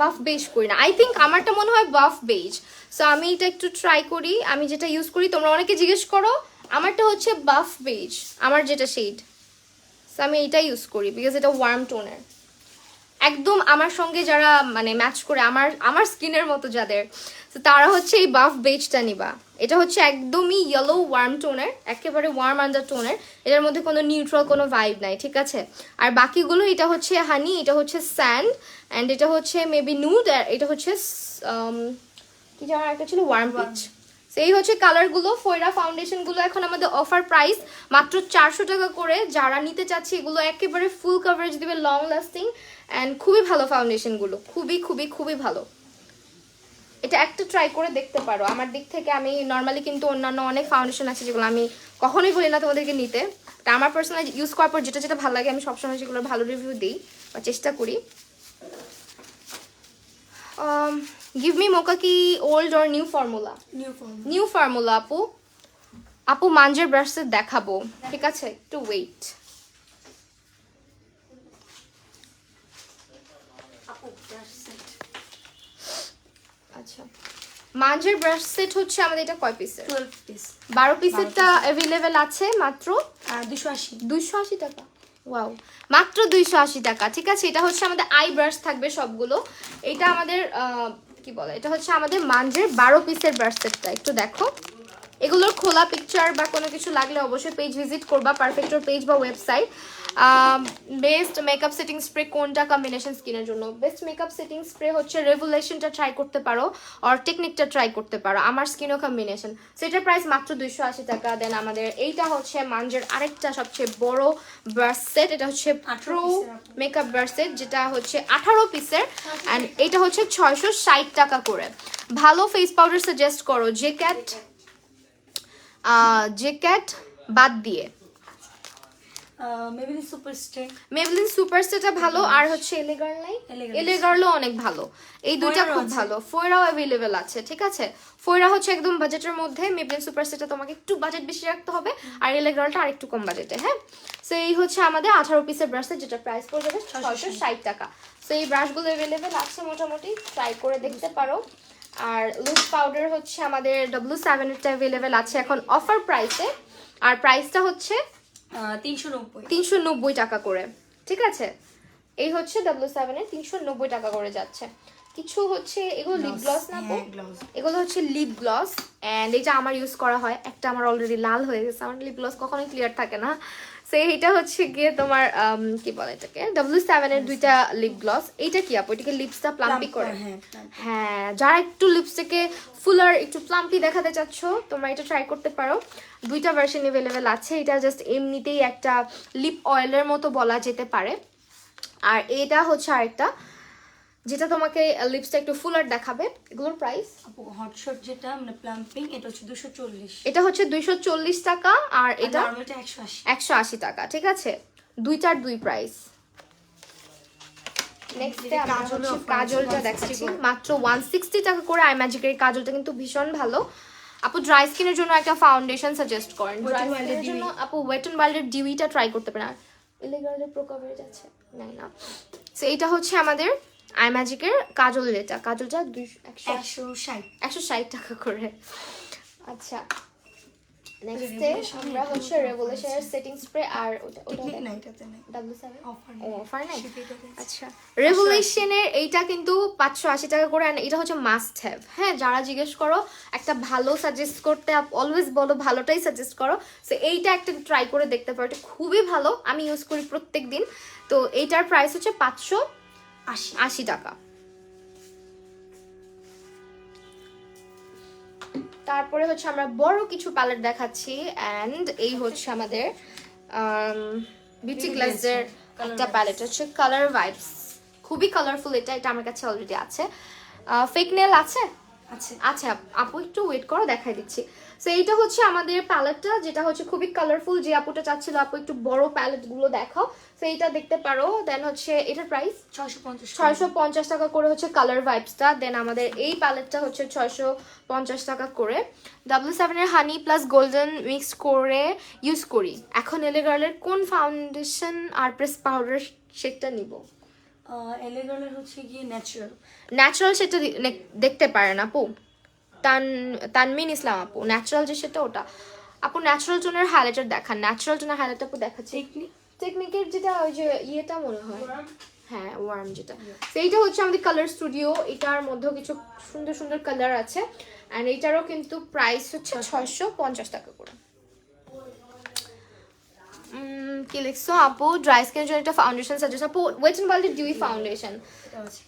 বাফ বেজ করি না, আই থিঙ্ক আমারটা মনে হয় বাফ বেজ। সো আমি এটা একটু ট্রাই করি, আমি যেটা ইউজ করি, তোমরা অনেকে জিজ্ঞেস করো, আমারটা হচ্ছে বাফ বেজ, আমার যেটা শেড। সো আমি এটা ইউজ করি বিকজ এটা ওয়ার্ম টোনের, একদম আমার সঙ্গে যারা মানে ম্যাচ করে, আমার স্কিনের মতো যাদের, তো তারা হচ্ছে এই বাফ বেজটা নিবা। এটা হচ্ছে একদমই ইয়েলো ওয়ার্ম টোনের, একেবারে ওয়ার্ম আন্ডার টোনের, এটার মধ্যে কোনো নিউট্রাল কোনো ভাইব নাই, ঠিক আছে। আর বাকিগুলো, এটা হচ্ছে হানি, এটা হচ্ছে স্যান্ড, অ্যান্ড এটা হচ্ছে মেবি নুড, আর এটা হচ্ছে কি যেন একটা ছিল, ওয়ার্ম পিচ। সেই হচ্ছে কালারগুলো। ফয়রা ফাউন্ডেশনগুলো এখন আমাদের অফার প্রাইস মাত্র 400 টাকা করে। যারা নিতে চাচ্ছি, এগুলো একেবারে ফুল কভারেজ দিবে, লং লাস্টিং, অ্যান্ড খুবই ভালো ফাউন্ডেশনগুলো, খুবই খুবই খুবই ভালো। এটা একটা ট্রাই করে দেখতে পারো আমার দিক থেকে। আমি নর্মালি কিন্তু অন্যান্য অনেক ফাউন্ডেশন আছে যেগুলো আমি কখনোই বলি না তোমাদেরকে নিতে, তা আমার পার্সোনাল ইউজ করার পর যেটা যেটা ভালো লাগে আমি সবসময় সেগুলোর ভালো রিভিউ দিই বা চেষ্টা করি। গিভ মি মোকা কি old or new formula? New formula আপু। আপু মাঞ্জের ব্রাশ সেট দেখাবো, ঠিক আছে, একটু ওয়েট। আচ্ছা, মাঞ্জের ব্রাশ সেট হচ্ছে আমাদের এটা কয় পিসের? 12 পিস, 12 পিসেরটা অ্যাভেলেবেল আছে মাত্র 280 টাকা। ওয়াও, মাত্র 280 টাকা, ঠিক আছে। এটা হচ্ছে আমাদের আই ব্রাশ থাকবে সবগুলো। এটা আমাদের কি বলে, এটা হচ্ছে আমাদের মাঞ্জের 12 পিসের ব্রাশ সেটটা। একটু দেখো, এগুলোর খোলা পিকচার বা কোনো কিছু লাগলে অবশ্যই পেজ ভিজিট করবা, পারফেক্টর পেজ বা website. Best makeup setting spray কোনটা কম্বিনেশন স্কিনের জন্য? বেস্ট মেকআপ সেটিং স্প্রে হচ্ছে রেভুলেশনটা ট্রাই করতে পারো, আর টেকনিকটা ট্রাই করতে পারো, আমার স্কিনও কম্বিনেশন। সেটার প্রাইস মাত্র 280 টাকা। দেন আমাদের এইটা হচ্ছে মাঞ্জের আরেকটা সবচেয়ে বড় ব্রাশ সেট, এটা হচ্ছে প্রো মেকআপ ব্রাশ সেট, যেটা হচ্ছে 18 পিসের, অ্যান্ড এটা হচ্ছে 660 টাকা করে। ভালো ফেস পাউডার সাজেস্ট করো, জেক্যাট বাদ দিয়ে। মেবলিন সুপারস্টেটা ভালো, আর হচ্ছে এলেগার্লও অনেক ভালো, এই দুইটা খুব ভালো। ফয়রাও অ্যাভেলেবেল আছে, ঠিক আছে। ফয়রা হচ্ছে একদম বাজেটের মধ্যে, মেবলিন সুপারস্টেটা তোমাকে একটু বাজেট বেশি রাখতে হবে, আর এলেগার্লটা আর একটু কম বাজেটে। হ্যাঁ, সো এই হচ্ছে আমাদের 18 পিসের ব্রাশটা, যেটা প্রাইস পড়ে যাবে 660 টাকা। সো এই ব্রাশগুলো অ্যাভেলেবেল আছে মোটামুটি, ট্রাই করে দেখতে পারো। আর লুজ পাউডার হচ্ছে আমাদের W7 এরটা অ্যাভেলেবেল আছে এখন অফার প্রাইসে, আর প্রাইসটা হচ্ছে 390 টাকা করে, ঠিক আছে। এই হচ্ছে W7 এর 390 টাকা করে যাচ্ছে। কিছু হচ্ছে এগুলো লিপ গ্লস না আপু? এগুলো হচ্ছে লিপ গ্লস, এন্ড এটা আমার ইউজ করা হয়। একটা আমার অলরেডি লাল হয়ে গেছে, আমার লিপ গ্লস কখনোই ক্লিয়ার থাকে না। সো এটা হচ্ছে গিয়ে তোমার কি বলে এটাকে, W7 এর দুইটা লিপ গ্লস। এইটা কি আপু, এটাকে লিপসটা প্লাম্পি করে? হ্যাঁ, যারা একটু লিপসটাকে ফুলার একটু প্লাম্পি দেখাতে চাচ্ছ, তোমরা এটা ট্রাই করতে পারো। দুইটা ভার্সন অ্যাভেলেবেল আছে। এটা জাস্ট এমনিতেই একটা লিপ অয়েলের মতো বলা যেতে পারে, আর এটা হচ্ছে আরেকটা যেটা তোমাকে লিপসটা একটু ফুলার দেখাবে। এগুলোর প্রাইস হটশট যেটা মানে প্লাম্পিং, এটা হচ্ছে 240, এটা হচ্ছে 240 টাকা, আর এটা 180 টাকা, ঠিক আছে। দুইটার দুই প্রাইস। নেক্সটে আমরা হচ্ছে কাজলটা দেখাচ্ছি, মাত্র 160 টাকা করে। আই ম্যাজিকের কাজলটা কিন্তু ভীষণ ভালো। আপু ড্রাই স্কিনের জন্য একটা ফাউন্ডেশন সাজেস্ট করেন। ড্রাই স্কিনের জন্য আপু ওয়েট এন্ড ওয়াইল্ডের ডিউইটা ট্রাই করতে পারেন। এলিগার্লের প্রো কভারেজ আছে না? সো এইটা হচ্ছে আমাদের আই ম্যাজিকের কাজল, যেটা কাজলটা 160 টাকা করে। আচ্ছা, নেক্সটে আমরা হচ্ছে রেভলিউশনের সেটিং স্প্রে, আর ওটা W7 অফার নাই। আচ্ছা, রেভলিউশনের এইটা কিন্তু 580 টাকা করে, আর এটা হচ্ছে মাস্ট হ্যাভ। হ্যাঁ, যারা জিজ্ঞেস করো একটা ভালো সাজেস্ট করতে, অলওয়েজ বলো ভালোটাই সাজেস্ট করো। সো এইটা একটা ট্রাই করে দেখতে পারো, এটা খুবই ভালো, আমি ইউজ করি প্রত্যেক দিন। তো এইটার প্রাইস হচ্ছে 580 টাকা। তারপরে হচ্ছে আমরা বড় কিছু প্যালেট দেখাচ্ছি, এন্ড এই হচ্ছে আমাদের বিউটি গ্লাসের একটা প্যালেট, হচ্ছে কালার ভাইবস, খুবই কালারফুল। এটা আমার কাছে অলরেডি আছে। ফেক নেল আছে? আচ্ছা আপু একটু ওয়েট করো, দেখাই দিচ্ছি। সো এইটা হচ্ছে আমাদের প্যালেটটা, যেটা হচ্ছে খুবই কালারফুল। যে আপুটা চাচ্ছিল আপু একটু বড় প্যালেট গুলো দেখাও, সো এইটা দেখতে পারো। দেন হচ্ছে এটার প্রাইস 650 টাকা করে হচ্ছে কালার ভাইবসটা। দেন আমাদের এই প্যালেটটা হচ্ছে 650 টাকা করে। W7 এর হানি প্লাস গোল্ডেন মিক্স করে ইউজ করি। এখন এলিগার্লের কোন ফাউন্ডেশন আর প্রেস পাউডার সেটটা নিব? এলেগালের হচ্ছে গিয়ে ন্যাচারাল। ন্যাচারাল সেটা দেখতে পারেন আপু, তানমিন ইসলাম আপু, ন্যাচারাল যে সেটা ওটা আপু। ন্যাচারাল টোনের হাইলাইটার দেখান, ন্যাচারাল টোনের হাইলাইটার আপু দেখাচ্ছি। টেকনিকের যেটা ওই যে ইয়েটা মনে হয়, হ্যাঁ ওয়ার্ম যেটা, তো এইটা হচ্ছে আমাদের কালার স্টুডিও। এটার মধ্যেও কিছু সুন্দর সুন্দর কালার আছে অ্যান্ড এটারও কিন্তু প্রাইস হচ্ছে 650 টাকা করে। কি লিখছো আপু? ড্রাই স্কিনের জন্য একটা ফাউন্ডেশন সাজেস্ট আপু, ওয়েট এন্ড ওয়াইল্ডের ডিউই ফাউন্ডেশন।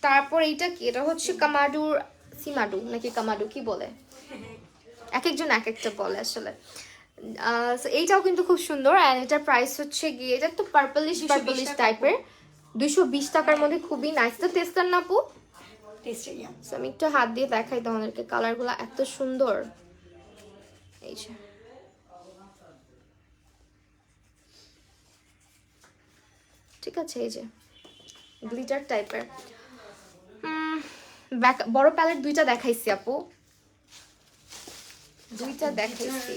তারপর এইটা কি, এটা হচ্ছে কামাডুর সিমাডু নাকি কামাডু কি বলে, এক একজন এক একটা বলে আসলে। So এইটাও কিন্তু খুব সুন্দর অ্যান্ড এটার প্রাইস হচ্ছে গিয়ে, এটা তো পার্পলিশ টাইপের, 220 টাকার মধ্যে খুবই নাইস। তো টেস্টার না আপু? So আমি একটু হাত দিয়ে দেখাই তোমাদেরকে, কালারগুলো এত সুন্দর। এই যে ঠিক আছে, এই যে গ্লিটার টাইপের। বড় প্যালেট দুইটা দেখাইছি আপু, দুইটা দেখাইছি।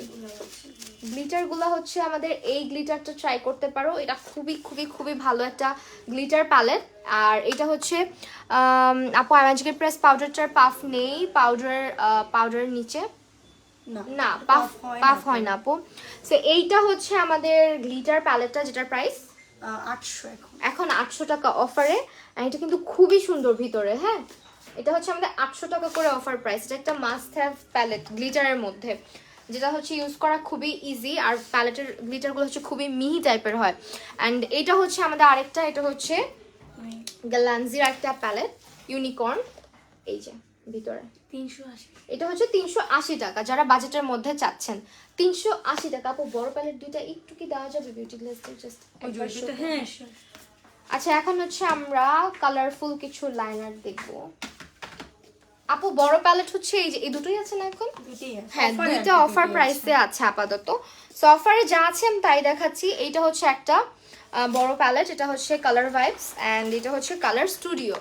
গ্লিটার গুলা হচ্ছে আমাদের এই গ্লিটারটা ট্রাই করতে পারো, এটা খুবই খুবই খুবই ভালো একটা গ্লিটার প্যালেট। আর এটা হচ্ছে আপু ম্যাজিকের প্রেস পাউডারটার পাফ নেই, পাউডারের নিচে না পাফ হয় না আপু। সো এইটা হচ্ছে আমাদের গ্লিটার প্যালেটটা, যেটার প্রাইস 800 এখন 800 টাকা অফারে। এটা কিন্তু খুবই সুন্দর ভিতরে, হ্যাঁ এটা হচ্ছে আমাদের 800 টাকা করে অফার প্রাইস। এটা একটা মাস্ট হ্যাভ প্যালেট গ্লিটারের মধ্যে, যেটা হচ্ছে ইউজ করা খুবই ইজি। আর প্যালেটের গ্লিটারগুলো হচ্ছে খুবই মিহি টাইপের হয়। অ্যান্ড এটা হচ্ছে আমাদের আরেকটা, এটা হচ্ছে গ্যালান্সির একটা প্যালেট ইউনিকর্ন, এই যে ভিতরে 380। এটা হচ্ছে 380 টাকা, যারা বাজেটের মধ্যে চাচ্ছেন 380 টাকা। আপু বড় প্যালেট দুইটা একটু কি দেওয়া যাবে বিউটি গ্লেজে জাস্ট? হ্যাঁ আচ্ছা এখন হচ্ছে আমরা কালারফুল কিছু লাইনার দেখবো। আপু বড় প্যালেট হচ্ছে এই যে এই দুটোই আছে না এখন? হ্যাঁ দুইটা অফার প্রাইসে আছে আপাতত। সো অফারে যা আছে আমি তাই দেখাচ্ছি। এইটা হচ্ছে একটা বড় প্যালেট, এটা হচ্ছে কালার ভাইবস অ্যান্ড এটা হচ্ছে কালার স্টুডিও।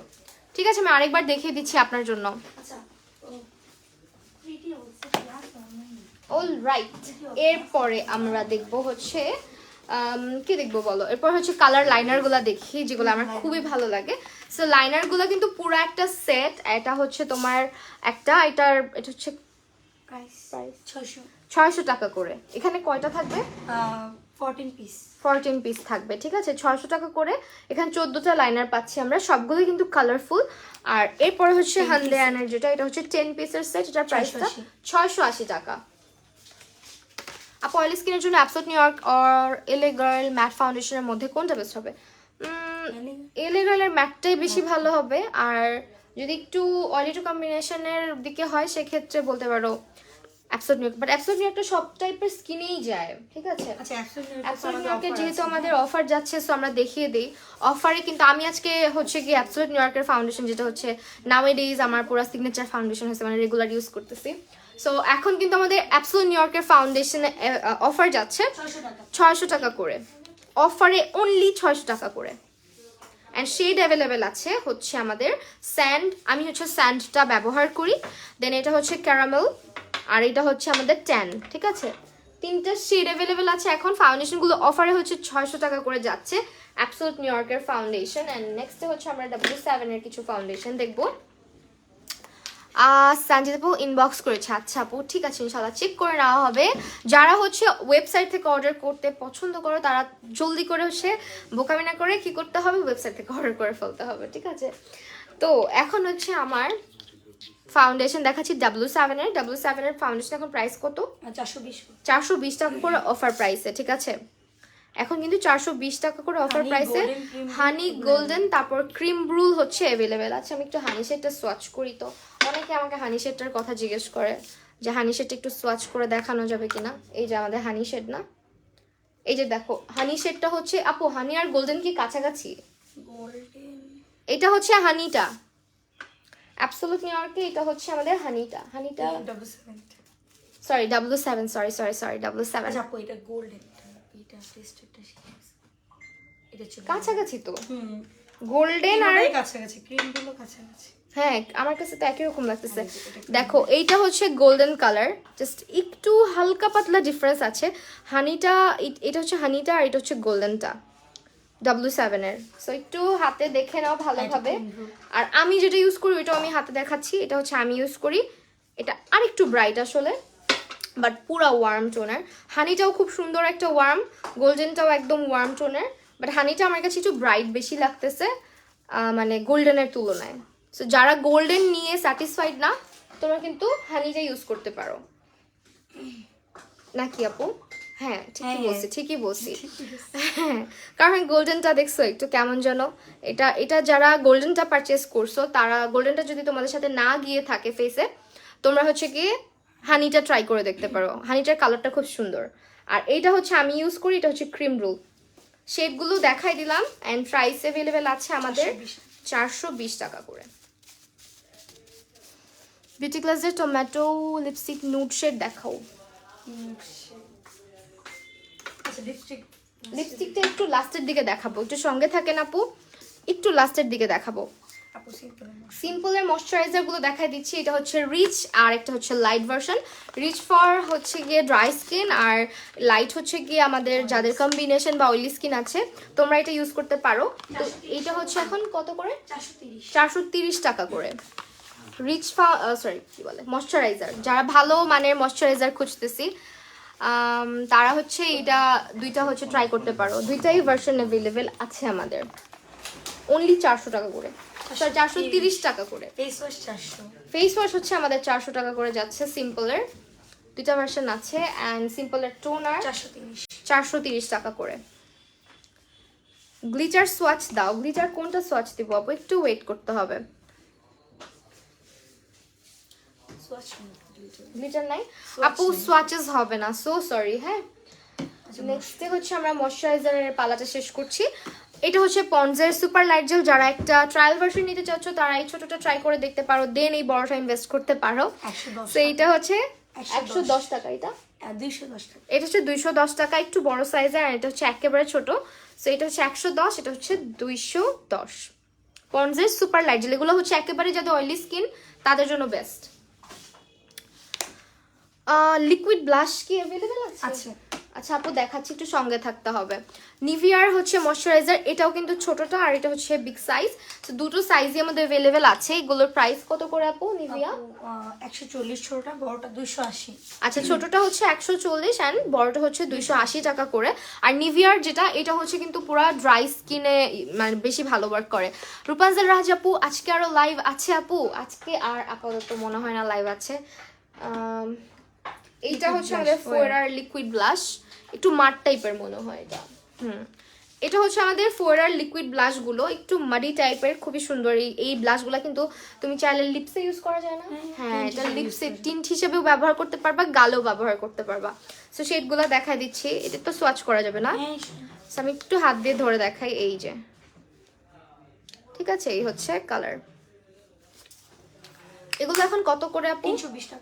ঠিক আছে আমি আরেকবার দেখিয়ে দিচ্ছি আপনার জন্য। অল রাইট, এরপরে আমরা দেখবো হচ্ছে কি দেখবো বলো, এরপর হচ্ছে কালার লাইনার গুলা দেখি, যেগুলো আমার খুবই ভালো লাগে। সো লাইনার গুলা কিন্তু পুরো একটা সেট, এটা হচ্ছে তোমার একটা, এটা হচ্ছে প্রাইস 600 টাকা করে। এখানে কয়টা থাকবে? 14 পিস থাকবে, ঠিক আছে 600 টাকা করে। এখানে 14টা লাইনার পাচ্ছি আমরা, সবগুলো কিন্তু কালারফুল। আর এরপরে হচ্ছে হান্দেয়ানের যেটা, এটা হচ্ছে 10 পিসের সেট, এটার প্রাইসটা 680 টাকা। আপু অয়েল স্কিনের জন্য অ্যাবসোলিউট নিউ ইয়র্ক আর এলএ গার্ল ম্যাট ফাউন্ডেশনের মধ্যে কোনটা বেস্ট হবে? এলএ গার্লের ম্যাটটাই বেশি ভালো হবে। আর যদি একটু অয়েলি টু কম্বিনেশনের দিকে হয় সেক্ষেত্রে বলতে পারো Absolute New York, but Absolute New ইয়র্কটা সব টাইপের স্কিনেই যায়, ঠিক আছে? অ্যাবসোলিউট নিউ ইয়র্কের যেহেতু আমাদের অফার যাচ্ছে, সো আমরা দেখিয়ে দিই অফারে। কিন্তু আমি আজকে হচ্ছে কি অ্যাবসোলিউট নিউ ইয়র্কের ফাউন্ডেশন, যেটা হচ্ছে নাওয়েডেজ আমার পুরো সিগনেচার ফাউন্ডেশন হয়েছে, মানে রেগুলার ইউজ করতেছি। সো এখন কিন্তু আমাদের অ্যাবসোলিউট নিউ ইয়র্কের ফাউন্ডেশনে অফার যাচ্ছে 600 টাকা করে, অফারে অনলি 600 টাকা করে। অ্যান্ড শেড অ্যাভেলেবেল আছে হচ্ছে আমাদের স্যান্ড, আমি হচ্ছে স্যান্ডটা ব্যবহার করি, দেন এটা হচ্ছে ক্যারামেল, আর এটা হচ্ছে আমাদের ট্যান, ঠিক আছে? তিনটা শেড অ্যাভেলেবেল আছে এখন। ফাউন্ডেশনগুলো অফারে হচ্ছে 600 টাকা করে যাচ্ছে অ্যাবসোলিউট নিউ ইয়র্কের ফাউন্ডেশন। অ্যান্ড নেক্সটে হচ্ছে আমরা W7 এর কিছু ফাউন্ডেশন দেখবো। সানজিদ আপু ইনবক্স করেছে, আচ্ছা আপু ঠিক আছে ইনশাল্লাহ চেক করে নেওয়া হবে। যারা হচ্ছে ওয়েবসাইট থেকে অর্ডার করতে পছন্দ করো তারা জলদি করে হচ্ছে বোকামি না করে কি করতে হবে, ওয়েবসাইট থেকে অর্ডার করে ফেলতে হবে, ঠিক আছে? তো এখন হচ্ছে আমার ফাউন্ডেশন দেখাচ্ছি W7 এর ফাউন্ডেশন এখন প্রাইস কত? 420 টাকা করে অফার প্রাইসে, ঠিক আছে? এখন কিন্তু 420 টাকা করে অফার প্রাইসে হানি গোল্ডেন তারপর ক্রিম ব্রুল হচ্ছে অ্যাভেলেবেল আছে। আমি একটু হানি শেডটা সোয়াচ করি, তো অনেকে আমাকে হানি শেডটার কথা জিজ্ঞেস করে যে হানি শেডটা একটু সোয়াচ করে দেখানো যাবে কিনা। এই যে আমাদের হানি শেড না, এই যে দেখো হানি শেডটা হচ্ছে, আপু হানি আর গোল্ডেন কি কাছাকাছি? এটা হচ্ছে হানিটা অ্যাবসোলিউট নিউ ইয়র্কে, এটা হচ্ছে আমাদের হানিটা সরি W7 সরি W7 কাছাকাছি তো গোল্ডেন আর হ্যাঁ আমার কাছে তো একই রকম লাগতেছে। দেখো এইটা হচ্ছে গোল্ডেন কালার, জাস্ট একটু হালকা পাতলা ডিফারেন্স আছে। হানিটা এটা হচ্ছে হানিটা আর এটা হচ্ছে গোল্ডেনটা, W7 এর। সো একটু হাতে দেখে নাও ভালোভাবে। আর আমি যেটা ইউজ করি ওইটাও আমি হাতে দেখাচ্ছি। এটা হচ্ছে আমি ইউজ করি, এটা আরেকটু ব্রাইট আসলে, বাট পুরা ওয়ার্ম টোনের। হানিটাও খুব সুন্দর একটা ওয়ার্ম, গোল্ডেনটাও একদম ওয়ার্ম টোনের, বাট হানিটা আমার কাছে একটু ব্রাইট বেশি লাগতেছে মানে গোল্ডেনের তুলনায়। সো যারা গোল্ডেন নিয়ে স্যাটিসফাইড না, তোমরা কিন্তু হানিটা ইউজ করতে পারো নাকি আপু? হ্যাঁ ঠিকই বলছি। হ্যাঁ, কারণ গোল্ডেনটা দেখছো একটু কেমন যেন, এটা যারা গোল্ডেনটা পারচেস করছো তারা গোল্ডেনটা যদি তোমাদের সাথে না গিয়ে থাকে ফেসে, তোমরা হচ্ছে গিয়ে হানিটা ট্রাই করে দেখতে পারো। হানিটার কালারটা খুব সুন্দর। আর এইটা হচ্ছে আমি ইউজ করি, এটা হচ্ছে ক্রিম রুল। শেডগুলো দেখাই দিলাম অ্যান্ড প্রাইস অ্যাভেলেবেল আছে আমাদের 420 টাকা করে। বিউটি ক্লাসের টমেটো লিপস্টিক নুড শেড দেখাও। লিপস্টিকটা একটু লাস্টের দিকে দেখাবো, একটু সঙ্গে থাকেন আপু, একটু লাস্টের দিকে দেখাবো। সিম্পলের ময়শ্চারাইজার গুলো দেখাই দিচ্ছি। এটা হচ্ছে রিচ আর একটা হচ্ছে লাইট ভার্সন। রিচ ফর হচ্ছে গিয়ে ড্রাই স্কিন আর লাইট হচ্ছে গিয়ে আমাদের যাদের কম্বিনেশন বা অয়েলি স্কিন আছে, তোমরা এটা ইউজ করতে পারো। তো এটা হচ্ছে এখন কত করে? 430 টাকা করে। রিচ কি বলে ময়শ্চারাইজার, যারা ভালো মানের ময়শ্চারাইজার খুঁজতেছি তারা হচ্ছে এটা দুইটা হচ্ছে ট্রাই করতে পারো। দুইটাই ভার্সন অ্যাভেলেবেল আছে আমাদের, অনলি 400 টাকা করে, 430 টাকা করে। ফেস ওয়াশ হচ্ছে আমাদের 400 টাকা করে যাচ্ছে। সিম্পলের দুইটা ভার্সন আছে অ্যান্ড সিম্পলের টোনার 430 টাকা করে। গ্লিটার সোয়াচ দাও। গ্লিটার কোনটা সোয়াচ দিব আপু? একটু ওয়েট করতে হবে। গ্লিটার নাই আপু, সোয়াচেস হবে না, সো সরি। হ্যাঁ, নেক্সটে হচ্ছে আমরা ময়শ্চারাইজারের পালাটা শেষ করছি। এটা হচ্ছে পন্ডসের সুপার লাইট জেল। যারা একটা ট্রায়াল ভার্সন নিতে চাচ্ছ তারা এই ছোটটা ট্রাই করে দেখতে পারো, দেন এই বড়টা ইনভেস্ট করতে পারো। তো এইটা হচ্ছে 110 টাকা, এটা 210 টাকা। এটা হচ্ছে 210 টাকা, একটু বড় সাইজের। আর এটা হচ্ছে একেবারে ছোট। সো এটা হচ্ছে 110, এটা হচ্ছে 210। পন্ডসের সুপার লাইট জেল, এগুলো হচ্ছে একেবারে যাদের অয়েলি স্কিন তাদের জন্য বেস্ট। লিকুইড ব্লাশ কি অ্যাভেলেবেল আছে? আচ্ছা আপু দেখাচ্ছি, একটু সঙ্গে থাকতে হবে। নিভিয়ার হচ্ছে ময়শ্চারাইজার, এটাও কিন্তু ছোটটা আর এটা হচ্ছে বিগ সাইজ। তো দুটো সাইজই আমাদের অ্যাভেলেবেল আছে। এগুলোর প্রাইস কত করে আপু? নিভিয়া 140, ছোটটা, বড়টা 280। আচ্ছা, ছোটটা হচ্ছে 140 এন্ড বড়টা হচ্ছে 280 টাকা করে। আর নিভিয়ার যেটা, এটা হচ্ছে কিন্তু পুরো ড্রাই স্কিনে মানে বেশি ভালো ওয়ার্ক করে। রূপাঞ্জল রাজ আপু, আজকে আরো লাইভ আছে আপু? আজকে আর আপাতত মনে হয় না লাইভ আছে। এইটা হচ্ছে আমাদের ফোয়ারার লিকুইড ব্লাশ, একটু মাড টাইপের মনে হয় এটা। এটা হচ্ছে আমাদের ফোয়ারার লিকুইড ব্লাশ গুলো, একটু মাডি টাইপের, খুবই সুন্দর। এই ব্লাশ গুলা কিন্তু তুমি চাইলে লিপসে ইউজ করা যায় না? হ্যাঁ, এটা লিপসে টিন্ট হিসেবেও ব্যবহার করতে পারবা, গালেও ব্যবহার করতে পারবা। সো শেডগুলো দেখাই দিচ্ছি। এটা তো সোয়াচ করা যাবে না, আমি একটু হাত দিয়ে ধরে দেখাই। এই যে, ঠিক আছে, এই হচ্ছে কালার। এগুলো এখন কত করে আপু?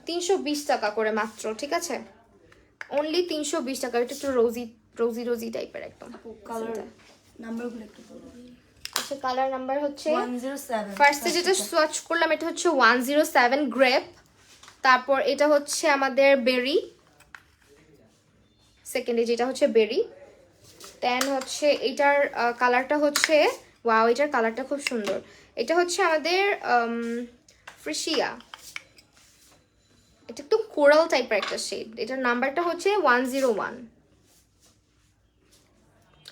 320 টাকা করে মাত্র, ঠিক আছে, অনলি 320 টাকা। এটা একটু রোজি টাইপের একদম। কালার নাম্বারগুলো একটু বলুন। আচ্ছা, কালার নাম্বার হচ্ছে 107। ফার্স্টে যেটা সোয়াচ করলাম এটা হচ্ছে 107 গ্রেপ। তারপর এটা হচ্ছে আমাদের বেরি, সেকেন্ডে যেটা হচ্ছে বেরি। দেন হচ্ছে এটার কালারটা হচ্ছে, ওয়াও, এটার কালারটা খুব সুন্দর। এটা হচ্ছে আমাদের ফ্রেশিয়া, এটা একটু কোরাল টাইপের একটা শেড। এটার নাম্বারটা হচ্ছে 101।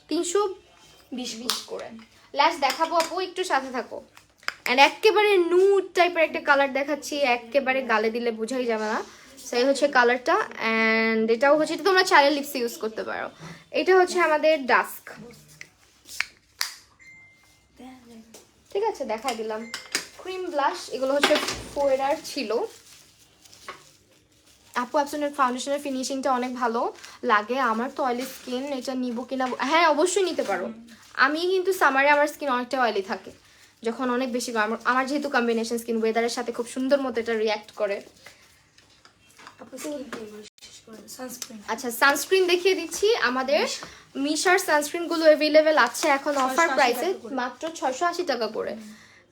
320 করে। লাস্ট দেখাবো আপু, একটু সাথে থাকো। এন্ড একেবারে নুড টাইপের একটা কালার দেখাচ্ছি, একেবারে গালে দিলে বোঝাই যাবে না। সেই হচ্ছে কালারটা। এন্ড এটাও হচ্ছে, এটা তোমরা চাইলে লিপস ইউজ করতে পারো। এটা হচ্ছে আমাদের ডাস্ক, ঠিক আছে, দেখাই দিলাম। ক্রিম ব্লাশ, এগুলো হচ্ছে ফোয়ারার ছিল। আপু আপনার ফাউন্ডেশনের ফিনিশিংটা অনেক ভালো লাগে। আমার তো অয়েলি স্কিন, এটা নিব কিনা? হ্যাঁ, অবশ্যই নিতে পারো। আমি কিন্তু সামারে আমার স্কিন অনেকটা অয়েলি থাকে, যখন অনেক বেশি আমার যেহেতু কম্বিনেশন স্কিন, ওয়েদারের সাথে খুব সুন্দর মতো এটা রিয়াক্ট করে। আচ্ছা, সানস্ক্রিন দেখিয়ে দিচ্ছি। আমাদের মিশার সানস্ক্রিনগুলো অ্যাভেলেবেল আছে এখন অফার প্রাইসে, মাত্র 680 টাকা করে,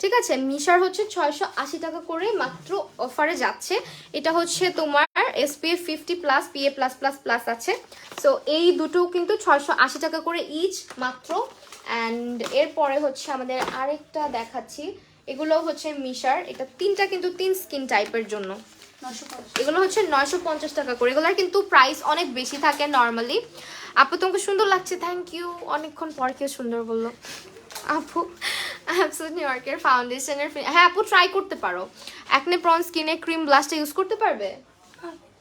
ঠিক আছে। মিশার হচ্ছে 680 টাকা করে মাত্র অফারে যাচ্ছে। এটা হচ্ছে তোমার SPF 50+, PA+++ আছে। সো এই দুটো কিন্তু 680 টাকা করে ইচ, মাত্র অ্যান্ড এরপরে হচ্ছে আমাদের আরেকটা দেখাচ্ছি, এগুলো হচ্ছে মিশার, এটা তিনটা কিন্তু 3 স্কিন টাইপের জন্য। 950 এগুলো হচ্ছে 950 টাকা করে। এগুলোর কিন্তু প্রাইস অনেক বেশি থাকে নর্মালি। আপু তোমাকে সুন্দর লাগছে, থ্যাংক ইউ। অনেকক্ষণ পর কেউ সুন্দর বললো। আপু অ্যাবসলিউট নিউ ইয়র্কের ফাউন্ডেশনের, হ্যাঁ আপু ট্রাই করতে পারো। অ্যাকনে প্রন স্কিনে ক্রিম ব্লাশটা ইউজ করতে পারবে?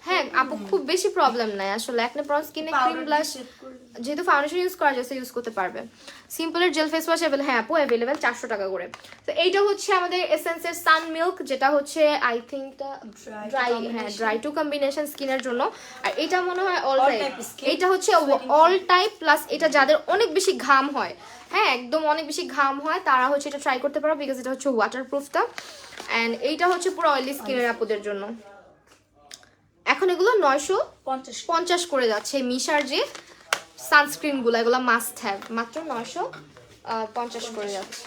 হ্যাঁ আপু খুব বেশি প্রবলেম নাই আসলে। অ্যাকনে প্রন স্কিনে ক্রিম ব্লাশ যেহেতু ফাউন্ডেশন ইউজ করা যাচ্ছে ইউজ করতে পারবে। সিম্পলের জেল ফেস ওয়াশ অ্যাভেলেবল, হ্যাঁ আপু অ্যাভেলেবেল 400 টাকা করে। তো এইটা হচ্ছে আমাদের এসেন্সের সান মিল্ক, যেটা হচ্ছে আই থিঙ্ক ড্রাই, হ্যাঁ ড্রাই টু কম্বিনেশন স্কিনের জন্য। আর এটা মনে হয় অল টাইপ, এটা হচ্ছে অল টাইপ প্লাস এটা যাদের অনেক বেশি ঘাম হয়, হ্যাঁ একদম অনেক বেশি ঘাম হয় তারা হচ্ছে এটা ট্রাই করতে পারো, বিকজ এটা হচ্ছে ওয়াটারপ্রুফটা। অ্যান্ড এইটা হচ্ছে পুরো অয়েলি স্কিনের আপুদের জন্য। এখন এগুলো 950 করে যাচ্ছে। মিশার যে সানস্ক্রিনগুলো এগুলো মাস্ট হ্যাভ, মাত্র 950 করে যাচ্ছে।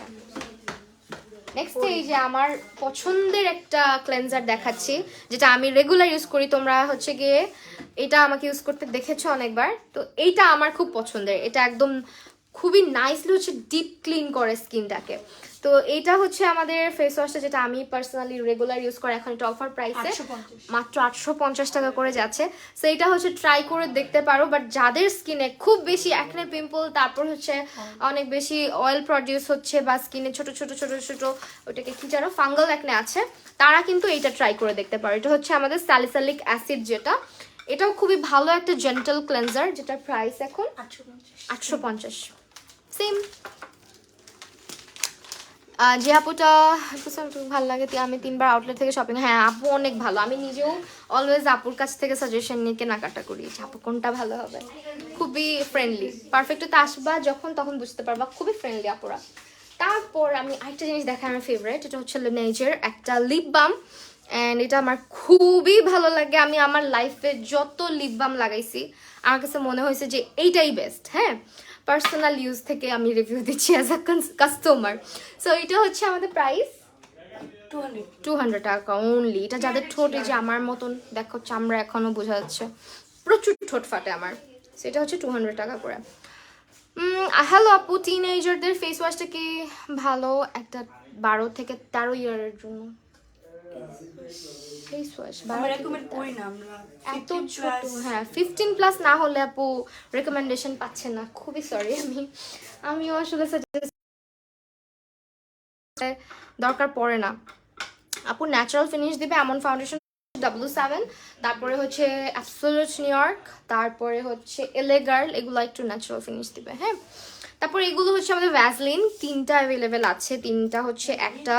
নেক্সট এই যে আমার পছন্দের একটা ক্লেনজার দেখাচ্ছি, যেটা আমি রেগুলার ইউজ করি। তোমরা হচ্ছে গিয়ে এটা আমাকে ইউজ করতে দেখেছো অনেকবার। তো এইটা আমার খুব পছন্দের, এটা একদম খুবই নাইসলি হচ্ছে ডিপ ক্লিন করে স্কিনটাকে। তো এইটা হচ্ছে আমাদের ফেস ওয়াশটা, যেটা আমি পার্সোনালি রেগুলার ইউজ করি। এখন এটা অফার প্রাইসে মাত্র 850 টাকা করে যাচ্ছে। সো এটা হচ্ছে ট্রাই করে দেখতে পারো। বাট যাদের স্কিনে খুব বেশি অ্যাকনে পিম্পল, তারপর হচ্ছে অনেক বেশি অয়েল প্রডিউস হচ্ছে, বা স্কিনে ছোট ছোট ছোট ছোট ওটাকে কি জানো ফাঙ্গাল অ্যাকনে আছে, তারা কিন্তু এইটা ট্রাই করে দেখতে পারো। এটা হচ্ছে আমাদের স্যালিসাইলিক অ্যাসিড, যেটা এটাও খুবই ভালো একটা জেন্টাল ক্লেন্সার, যেটার প্রাইস এখন 850 সেম। যে আপুটা ভালো লাগে, আমি 3বার আউটলেট থেকে শপিং, হ্যাঁ আপু অনেক ভালো। আমি নিজেও অলওয়েজ আপুর কাছ থেকে সাজেশন নিয়ে কেনাকাটা করি, আপু কোনটা ভালো হবে। খুবই ফ্রেন্ডলি, পারফেক্টতে আসবা যখন তখন বুঝতে পারবা, খুবই ফ্রেন্ডলি আপুরা। তারপর আমি আরেকটা জিনিস দেখাই আমার ফেভারিট, এটা হচ্ছে লেনেজের একটা লিপ বাম। অ্যান্ড এটা আমার খুবই ভালো লাগে। আমি আমার লাইফে যত লিপ বাম লাগাইছি আমার কাছে মনে হয়েছে যে এইটাই বেস্ট। হ্যাঁ পার্সোনাল ইউজ থেকে আমি রিভিউ দিচ্ছি অ্যাজ আ কাস্টমার। সো এটা হচ্ছে আমাদের প্রাইস 200 টাকা অনলি। এটা যাদের ঠোঁটে যে আমার মতন দেখো চামড়া এখনো বোঝা যাচ্ছে, প্রচুর ঠোঁট ফাটে আমার, সেটা হচ্ছে 200 টাকা করে। হ্যালো আপু, টিনেজারদের ফেস ওয়াশটা কি ভালো একটা 12 থেকে 13 ইয়ারের জন্য? ফেস ওয়াশ আমরা রেকমেন্ড করি না, আমরা এত ছোট, হ্যাঁ 15 প্লাস না হলে আপু রেকমেন্ডেশন পাচ্ছে না। খুবই সরি, আমিও আসলে দরকার পড়ে না। আপু ন্যাচারাল ফিনিশ দিবে এমন ফাউন্ডেশন W7, তারপরে হচ্ছে অ্যাবসোলিউট নিউ ইয়র্ক, তারপরে হচ্ছে LA গার্ল, এগুলো একটু ন্যাচারাল ফিনিশ দিবে। হ্যাঁ তারপরে এগুলো হচ্ছে আমাদের ভ্যাসলিন, 3টা অ্যাভেলেবেল আছে। 3টা হচ্ছে একটা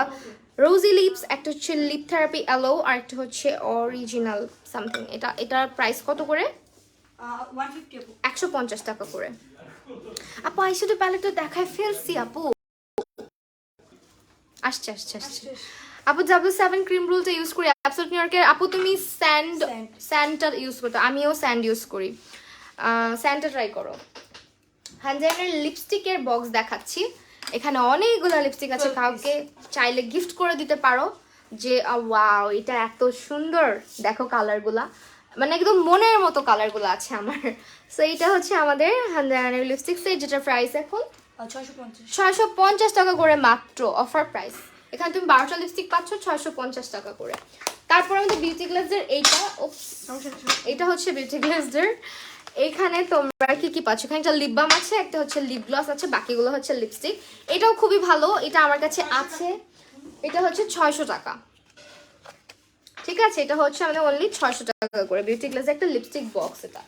রোজি লিপস, একটা হচ্ছে লিপ থেরাপি অ্যালো, আর একটা হচ্ছে অরিজিনাল সামথিং। এটার প্রাইস কত করে? 150 টাকা করে। আপু আইশ্যাডো প্যালেটটা দেখায় ফেলছি আপু, আসছে আসছে আসছে। আপু W7 ক্রিম রুলটা ইউজ করি অ্যাবসলিউট নিউ ইয়র্কের। আপু তুমি স্যান্ডটা ইউজ করতে, আমিও স্যান্ড ইউজ করি, স্যান্ডটা ট্রাই করো। হ্যান্ডেনের লিপস্টিকের বক্স দেখাচ্ছি, এখানে অনেকগুলো লিপস্টিক আছে, কাউকে চাইলে গিফট করে দিতে পারো। যে ওয়াও এটা এত সুন্দর, দেখো কালারগুলা, মানে একদম মনের মতো কালারগুলো আছে আমার। সো এটা হচ্ছে আমাদের হ্যান্ডেনের লিপস্টিক সেট, যেটা প্রাইস এখন 650 টাকা করে মাত্র, অফার প্রাইস। এখানে তুমি 12টা লিপস্টিক পাচ্ছ 650 টাকা করে। তারপর আমাদের বিউটি গ্লেজের এইটা হচ্ছে বিউটি গ্লেজের। এখানে তোমরা কি পাচ্ছ, এখানে একটা লিপ বাম আছে, একটা হচ্ছে লিপ গ্লস আছে, বাকিগুলো হচ্ছে লিপস্টিক। এটাও খুবই ভালো, এটা আমার কাছে আছে। এটা হচ্ছে 600 টাকা, ঠিক আছে। এটা হচ্ছে আমাদের অনলি 600 টাকা করে বিউটি গ্লেজের একটা লিপস্টিক বক্স। এটা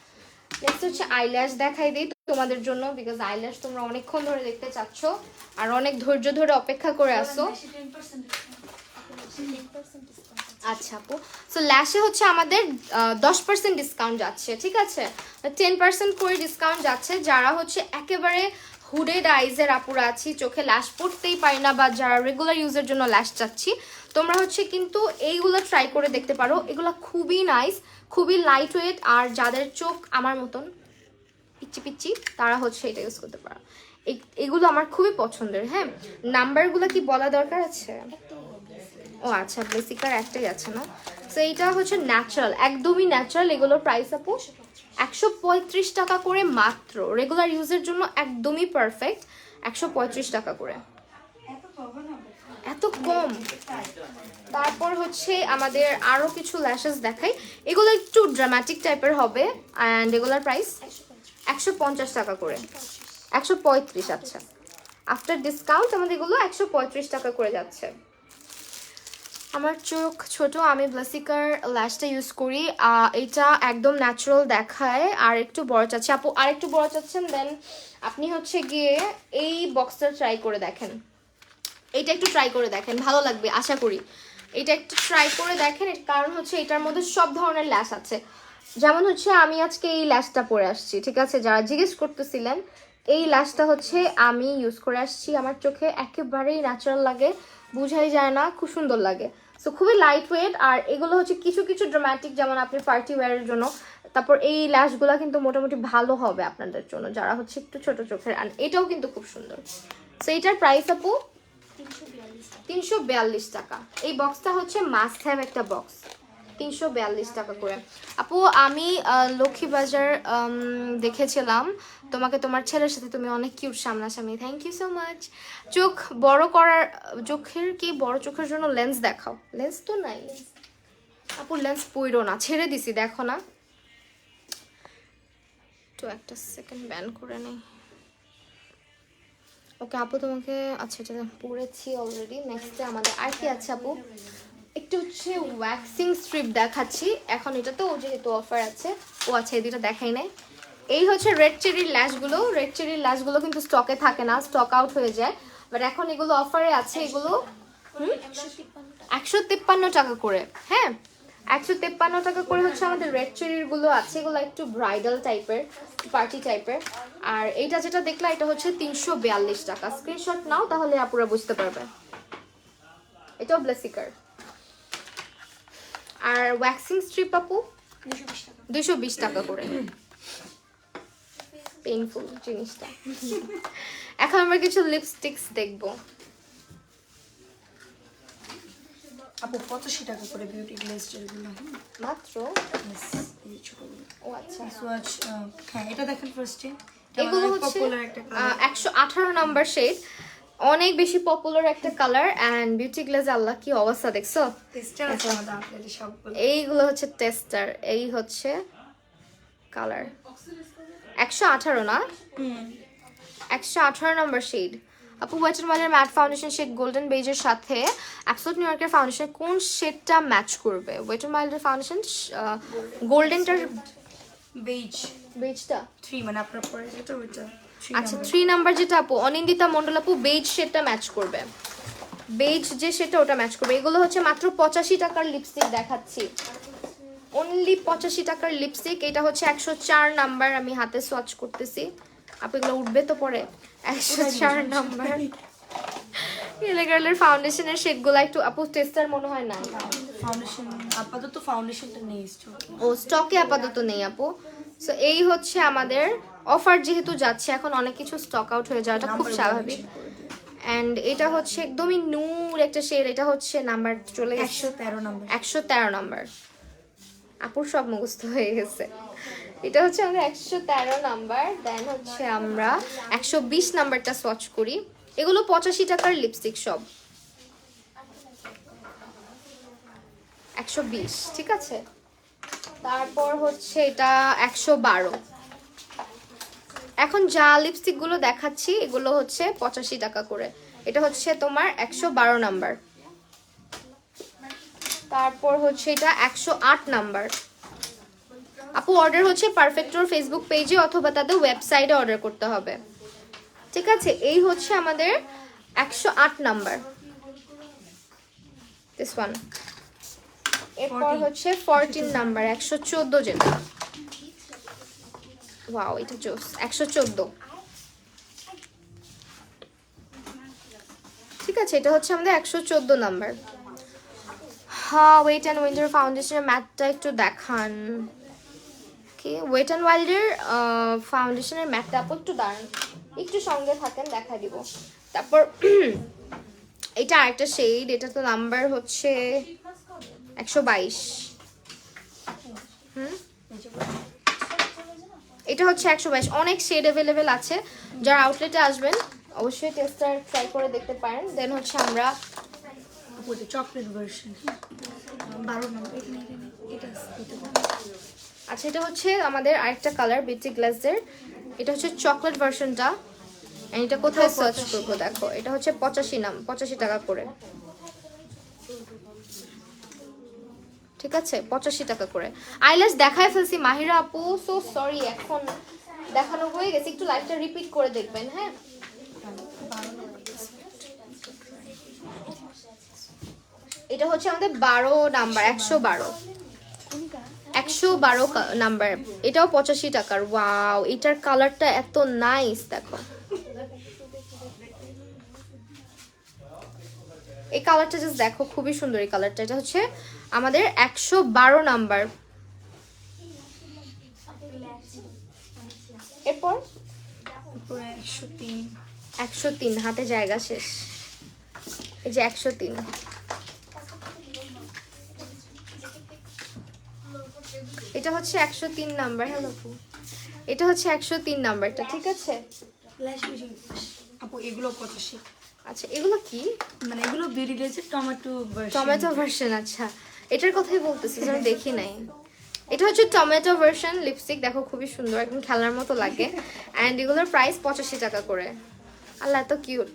নেক্সট হচ্ছে আইল্যাশ দেখাই দিই তোমাদের জন্য, বিকজ আইল্যাশ তোমরা অনেকক্ষণ ধরে দেখতে চাচ্ছ আর অনেক ধৈর্য ধরে অপেক্ষা করে আসো। আচ্ছা আপু, সো ল্যাশে হচ্ছে আমাদের 10% ডিসকাউন্ট যাচ্ছে, ঠিক আছে। 10% করে ডিসকাউন্ট যাচ্ছে যারা হচ্ছে একেবারে হুডেড আইজের আপুরা আছি, চোখে ল্যাশ পড়তেই পারি না, বা যারা রেগুলার ইউজের জন্য ল্যাশ চাচ্ছি, তোমরা হচ্ছে কিন্তু এইগুলো ট্রাই করে দেখতে পারো। এগুলো খুবই নাইস, খুবই লাইট ওয়েট, আর যাদের চোখ আমার মতন পিচ্ছি পিচ্ছি তারা হচ্ছে এটা ইউজ করতে পারো। এগুলো আমার খুবই পছন্দের। হ্যাঁ নাম্বারগুলো কি বলা দরকার আছে? ও আচ্ছা, বেসিকার একটাই আছে না। সো এইটা হচ্ছে ন্যাচারাল, একদমই ন্যাচারাল। এগুলোর প্রাইস আপু 135 টাকা করে মাত্র, রেগুলার ইউজের জন্য একদমই পারফেক্ট। 135 টাকা করে। এত কম? তারপর হচ্ছে আমাদের আরো কিছু ল্যাশেস দেখাই, এগুলো একটু ড্রামাটিক টাইপের হবে অ্যান্ড এগুলোর প্রাইস 150 টাকা করে। 135, আচ্ছা আফটার ডিসকাউন্ট আমাদের এগুলো 135 টাকা করে যাচ্ছে। আমার চোখ ছোট, আমি ব্লাসিকার ল্যাশটা ইউজ করি, এটা একদম ন্যাচারাল দেখায়। আর একটু বড় চাচ্ছি আপু, আর একটু বড় চাচ্ছেন, দেন আপনি হচ্ছে গিয়ে এই বক্সটা ট্রাই করে দেখেন, এইটা একটু ট্রাই করে দেখেন, ভালো লাগবে আশা করি। এটা একটু ট্রাই করে দেখেন, এর কারণ হচ্ছে এটার মধ্যে সব ধরনের ল্যাশ আছে। যেমন হচ্ছে আমি আজকে এই ল্যাশটা পরে আসছি, ঠিক আছে, যারা জিজ্ঞেস করতেছিলেন, এই ল্যাশটা হচ্ছে আমি ইউজ করে আসছি, আমার চোখে একেবারেই ন্যাচারাল লাগে, বুঝাই যায় না, খুব সুন্দর লাগে। সো খুবই লাইট ওয়েট। আর এগুলো হচ্ছে কিছু কিছু ড্রামাটিক, যেমন আপনি পার্টি ওয়্যারের জন্য। তারপর এই ল্যাশগুলো কিন্তু মোটামুটি ভালো হবে আপনাদের জন্য যারা হচ্ছে একটু ছোট চোখের। আর এটাও কিন্তু খুব সুন্দর। সো এটার প্রাইস আপু 342 টাকা। এই বক্সটা হচ্ছে মাস্ট হ্যাভ একটা বক্স, 342 টাকা করে। আপু আমি লক্ষ্মীবাজার দেখেছিলাম তোমাকে, তোমার ছেলের সাথে তুমি অনেক কিউট সামনাসামনি, থ্যাংক ইউ সো মাচ। চোখ বড় করার, চোখের কি বড় চোখের জন্য লেন্স দেখাও। লেন্স তো নাই আপু, লেন্স পইরো না, ছেড়ে দিছি, দেখো না তো, একটা সেকেন্ড ব্যান করে নেই। ওকে আপু তোমাকে, আচ্ছা এটা পড়েছি অলরেডি। নেক্সটে আমাদের আর কি আছে আপু, একটু হচ্ছে ওয়্যাক্সিং স্ট্রিপ দেখাচ্ছি এখন, এটা তো যেহেতু অফার আছে। ও আচ্ছা এই দুটো দেখাই নাই। এই হচ্ছে রেড চেরির ল্যাশগুলো, রেড চেরির ল্যাশগুলো কিন্তু স্টকে থাকে না, স্টক আউট হয়ে যায়, বাট এখন এগুলো অফারে আছে। এগুলো 153 টাকা করে, হ্যাঁ 153 টাকা করে হচ্ছে আমাদের রেড চেরির গুলো আছে। এগুলো একটু ব্রাইডাল টাইপের, পার্টি টাইপের। আর এইটা যেটা দেখলা এটা হচ্ছে 342 টাকা। স্ক্রিনশট নাও তাহলে আপুরা বুঝতে পারবে। এটাও ব্লেসিকার। আর ওয়্যাক্সিং স্ট্রিপ আপু 220 টাকা করে। পেইনফুল জিনিসটা। এখন আমরা কিছু লিপস্টিক্স দেখবো। আপু 85 টাকা করে বিউটি গ্লেজের গুলো মাত্র? এই ছোটগুলো। ও আচ্ছা, সোয়াচ। হ্যাঁ এটা দেখেন ফার্স্টে, এগুলো হচ্ছে পপুলার একটা কালার, 118 নাম্বার শেড, অনেক বেশি পপুলার একটা কালার। এন্ড বিউটি গ্লেজ, আল্লাহ কি অবস্থা দেখছো। টেস্টার আছে আমাদের আউটলেটে সবগুলো। এইগুলো হচ্ছে টেস্টার, এই হচ্ছে কালার 118 না, 118 নাম্বার শেড। আপু ওয়েট এন্ড ওয়াইল্ডের ম্যাট ফাউন্ডেশন শেড গোল্ডেন বেজের সাথে অ্যাবসোলুট নিউ ইয়র্কের ফাউন্ডেশন কোন শেডটা ম্যাচ করবে? ওয়েট এন্ড ওয়াইল্ডের ফাউন্ডেশন গোল্ডেনটার বেজ, বেজটা 3 মানে আপনার পরে যেটা ওইটা। আচ্ছা 3 নাম্বার যেটা আপু অনিন্দিতা মন্ডল আপু, বেজ শেডটা ম্যাচ করবে, বেজ যে শেডটা ওটা ম্যাচ করবে। এগুলো হচ্ছে মাত্র 85 টাকার লিপস্টিক দেখাচ্ছি, অনলি 85 টাকার লিপস্টিক। এটা হচ্ছে 104 নাম্বার, আমি হাতে সোয়াচ করতেছি আপু, এগুলো উঠবে তো পরে। 104 নাম্বার এলেগার্লের ফাউন্ডেশনের শেডগুলো একটু আপু টেস্টার মনে হয় না, ফাউন্ডেশন আপাতত ফাউন্ডেশনটা নেই স্টকে। ও স্টকে আপাতত নেই আপু। সো এই হচ্ছে আমাদের অফার, যেহেতু যাচ্ছে এখন অনেক কিছু স্টক আউট হয়ে যাওয়াটা খুব স্বাভাবিক। এন্ড এটা হচ্ছে একদমই নূর একটা শেড, এটা হচ্ছে নাম্বার চলে গেছে 113 নাম্বার, 113 নাম্বার। আপুর সব মুখস্থ হয়ে গেছে। এটা হচ্ছে আমরা 113 নাম্বার। দেন হচ্ছে আমরা 120 নাম্বারটা সোয়াচ করি। এগুলো 85 টাকার লিপস্টিক সব, 120, ঠিক আছে। তারপর হচ্ছে এটা 112। এখন যা লিপস্টিক গুলো দেখাচ্ছি এগুলো হচ্ছে 85 টাকা করে। এটা হচ্ছে তোমার 112 নাম্বার। তারপর হচ্ছে এটা 108 নাম্বার। আপু অর্ডার হচ্ছে পারফেক্টর ফেসবুক পেজে অথবা তাদের ওয়েবসাইটে অর্ডার করতে হবে, ঠিক আছে। এই হচ্ছে আমাদের 108 নাম্বার, দিস ওয়ান। এরপর হচ্ছে 14 নাম্বার, 114 যেটা, ওয়াও এটা জোস, 114, ঠিক আছে। এটা হচ্ছে আমাদের 114 নাম্বার। হ্যাঁ ওয়েট অ্যান্ড উইন্ডার ফাউন্ডেশনের ম্যাটটা একটু দেখান। কি ওয়েট অ্যান্ড ওয়াইল্ডের ফাউন্ডেশনের ম্যাটটা আপু একটু দাঁড়ান, একটু সঙ্গে থাকেন, দেখা দিব। তারপর এটা আরেকটা শেড, এটা তো নাম্বার হচ্ছে 122। এটা হচ্ছে 122। অনেক শেড অ্যাভেলেবেল আছে, যারা আউটলেটে আসবেন অবশ্যই টেস্টার ট্রাই করে দেখতে পারেন। দেন হচ্ছে আমরা ওটা চকলেট ভার্সন 12 নম্বর এখানে এটা হতে পারে। আচ্ছা এটা হচ্ছে আমাদের আরেকটা কালার বিউটি গ্লাসের, এটা হচ্ছে চকলেট ভার্সনটা। এটা কোথায় সার্চ করবো দেখো, এটা হচ্ছে 85 টাকা করে, ঠিক আছে 85 টাকা করে। আইল্যাশ দেখায় ফেলছি মাহিরা আপু, সো সরি এখন দেখানো হয়ে গেছে, একটু লাইভটা রিপিট করে দেখবেন। হ্যাঁ এটা হচ্ছে আমাদের 12 নাম্বার, 112 নাম্বার, এটাও 85 টাকার। ওয়াও এটার কালারটা এত নাইস, দেখো এই কালারটা জাস্ট দেখো, খুবই সুন্দর এই কালারটা। এটা হচ্ছে আমাদের 112 নাম্বার। এরপর 103 হাতে জায়গা শেষ, এই যে 103। এটা হচ্ছে 103 নাম্বার। হ্যালো আপু, এটা হচ্ছে 103 নাম্বারটা, ঠিক আছে আপু এগুলো 85। আচ্ছা এগুলো কি? মানে এগুলো বিউটি গ্লেজের টমেটো ভার্সন। আচ্ছা এটার কথাই বলতেছি, আমি দেখি নাই। এটা হচ্ছে টমেটো ভার্সন লিপস্টিক, দেখো খুবই সুন্দর, একদম খেলার মতো লাগে। অ্যান্ড এগুলোর প্রাইস 85 টাকা করে। আল্লাহ এত কিউট।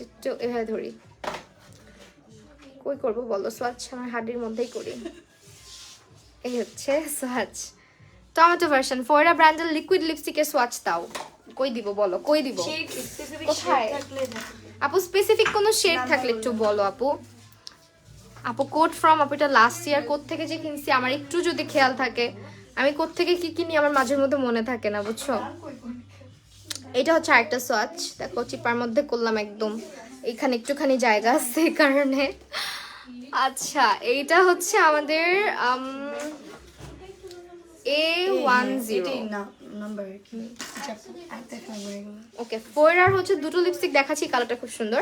একটু এভাবে ধরি, কই করবো বলো, সোয়াচ আমার হাড়ির মধ্যেই করি। এই হচ্ছে সোয়াচ টমেটো ভার্সন। ফয়রা ব্র্যান্ডের লিকুইড লিপস্টিকের সোয়াচ দাও, কই দিব বলো, কই দিব, কোথায় আপু? স্পেসিফিক কোনো শেড থাকলে একটু বলো আপু। আপু কোড ফ্রম, আপু এটা লাস্ট ইয়ার কোথ থেকে যে কিনছি আমার একটু যদি খেয়াল থাকে, আমি কোথ থেকে কি কিনি আমার মাঝের মধ্যে মনে থাকে না, বুঝছো। এটা হচ্ছে আরেকটা সোয়াচ, দেখো চিপার মধ্যে করলাম একদম, এইখানে একটুখানি জায়গা আছে এই কারণে। আচ্ছা এইটা হচ্ছে আমাদের A10 নাম্বার কি ওকে। ফয়রার হচ্ছে দুটো লিপস্টিক দেখাচ্ছি, কালারটা খুব সুন্দর।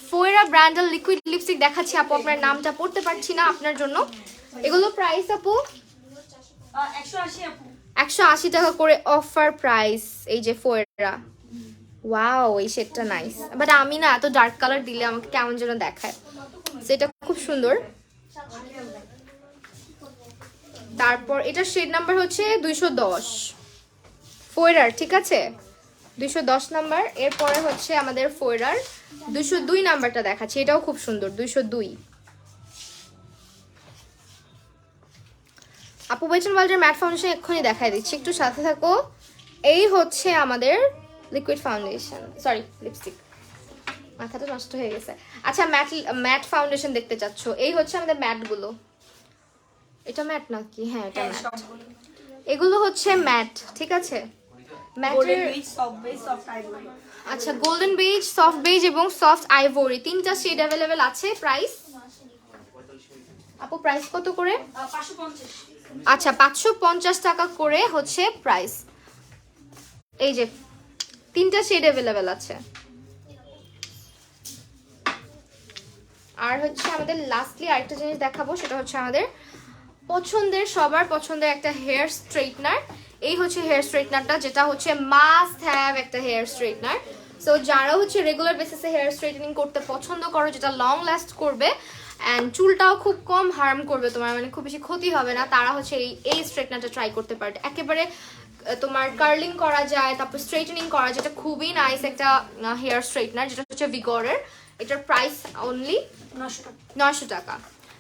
ফয়রা ব্র্যান্ডের লিকুইড লিপস্টিক দেখাচ্ছি আপু, আপনার নামটা পড়তে পারছি না আপনার জন্য। এগুলো প্রাইস আপু 180 আপু, 180 টাকা করে অফার প্রাইস। এই যে ফয়রা, ওয়াও এই শেডটা নাইস, বাট আমি না এত ডার্ক কালার দিলে আমাকে কেমন যেন দেখায়, সেটা খুব সুন্দর। তারপর এটা শেড নাম্বার হচ্ছে 210 ফয়রার, ঠিক আছে 210 নাম্বার। এরপরে হচ্ছে আমাদের ফয়রার 202 নাম্বারটা দেখাচ্ছি, এটাও খুব সুন্দর 202। আপু বাইচন ওয়ার্ল্ডের ম্যাট ফাউন্ডেশন এক্ষুনি দেখাই দিচ্ছি, একটু সাথে থাকো। এই হচ্ছে আমাদের লিকুইড ফাউন্ডেশন, সরি লিপস্টিক, মাথাটা নষ্ট হয়ে গেছে। আচ্ছা ম্যাট ফাউন্ডেশন দেখতে চাচ্ছ, এই হচ্ছে আমাদের ম্যাটগুলো। এটা ম্যাট নাকি? হ্যাঁ এটা ম্যাট। এগুলো হচ্ছে ম্যাট, ঠিক আছে ম্যাটের। আচ্ছা গোল্ডেন বেজ, সফট বেজ এবং সফট আইভরি, তিনটা শেড অ্যাভেলেবেল আছে। প্রাইস আপু প্রাইস কত করে? 550। আচ্ছা 550 টাকা করে হচ্ছে প্রাইস। এই যে তিনটা শেড অ্যাভেলেবেল আছে। আর হচ্ছে আমাদের লাস্টলি আরেকটা জিনিস দেখাবো, সেটা হচ্ছে আমাদের পছন্দের, সবার পছন্দের একটা হেয়ার স্ট্রেটনার। এই হচ্ছে হেয়ার স্ট্রেটনারটা, যেটা হচ্ছে মাস্ট হ্যাভ একটা হেয়ার স্ট্রেটনার। সো যারা হচ্ছে রেগুলার বেসিসে হেয়ার স্ট্রেটনিং করতে পছন্দ করো, যেটা লং লাস্ট করবে অ্যান্ড চুলটাও খুব কম হার্ম করবে তোমার, মানে খুব বেশি ক্ষতি হবে না, তারা হচ্ছে এই স্ট্রেটনারটা ট্রাই করতে পারে। একেবারে তোমার কার্লিং করা যায়, তারপর স্ট্রেটনিং করা, যেটা খুবই নাইস একটা হেয়ার স্ট্রেটনার, যেটা হচ্ছে ভিগরের। এটার প্রাইস অনলি 900 টাকা,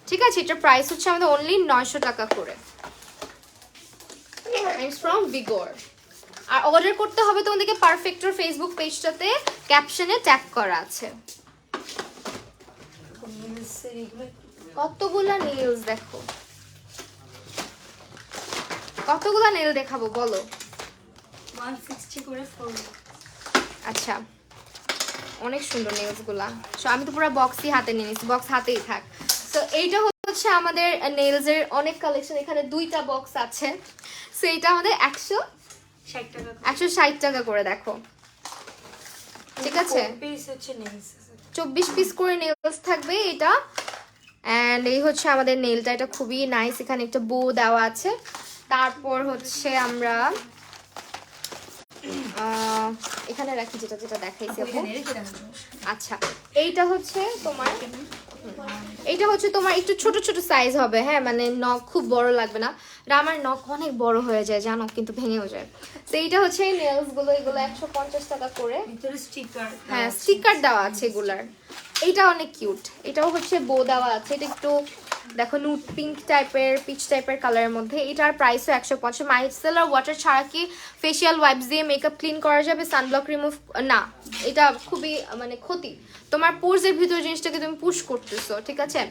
ঠিক আছে এটার প্রাইস হচ্ছে আমাদের অনলি 900 টাকা করে। It's from Vigor. আর অর্ডার করতে হবে তোমাদেরকে পারফেক্টর ফেসবুক পেজটাতে ক্যাপশনে ট্যাগ করা আছে। কতগুলা নেলস দেখো, কতগুলা নেল দেখাবো বলো? 160 করে 4। আচ্ছা অনেক সুন্দর নেলস গুলা। সো আমি তো পুরো বক্সই হাতে নিয়ে নিচ্ছি, বক্স হাতেই থাক। তো এইটা হচ্ছে আমাদের নেলস এর অনেক কালেকশন, এখানে দুইটা বক্স আছে। সো এটা আমাদের 160 টাকা করে, দেখো ঠিক আছে 24 পিস করে নেলস থাকবে এটা। অ্যান্ড এই হচ্ছে আমাদের নেলটা, এটা খুবই নাইস, এখানে একটা বো দেওয়া আছে। তারপর হচ্ছে আমরা এখানে রাখি যেটা যেটা দেখাইছি আপু। এখানে রেখে দেন। আচ্ছা এইটা হচ্ছে তোমার একটু ছোট ছোট সাইজ হবে, হ্যাঁ মানে নখ খুব বড় লাগবে না। আর আমার নখ অনেক বড় হয়ে যায় জানো, কিন্তু ভেঙেও যায়। তো এইটা হচ্ছে এই নেলস গুলো, এগুলো 150 টাকা করে। ভিতরে স্টিকার, হ্যাঁ স্টিকার দেওয়া আছে এগুলার। এইটা অনেক কিউট, এটাও হচ্ছে বো দেওয়া আছে। এটা একটু দেখো নুট পিঙ্ক টাইপের, পিচ টাইপের কালারের মধ্যে। এটার প্রাইসও 150। মাইসেলার ওয়াটার ছাড়া কি ফেশিয়াল ওয়াইপস দিয়ে মেকআপ ক্লিন করা যাবে? সানব্লক রিমুভ না, এটা খুবই মানে ক্ষতি। তোমার পোর্সের ভিতরে জিনিসটাকে তুমি পুশ করতেছো, ঠিক আছে।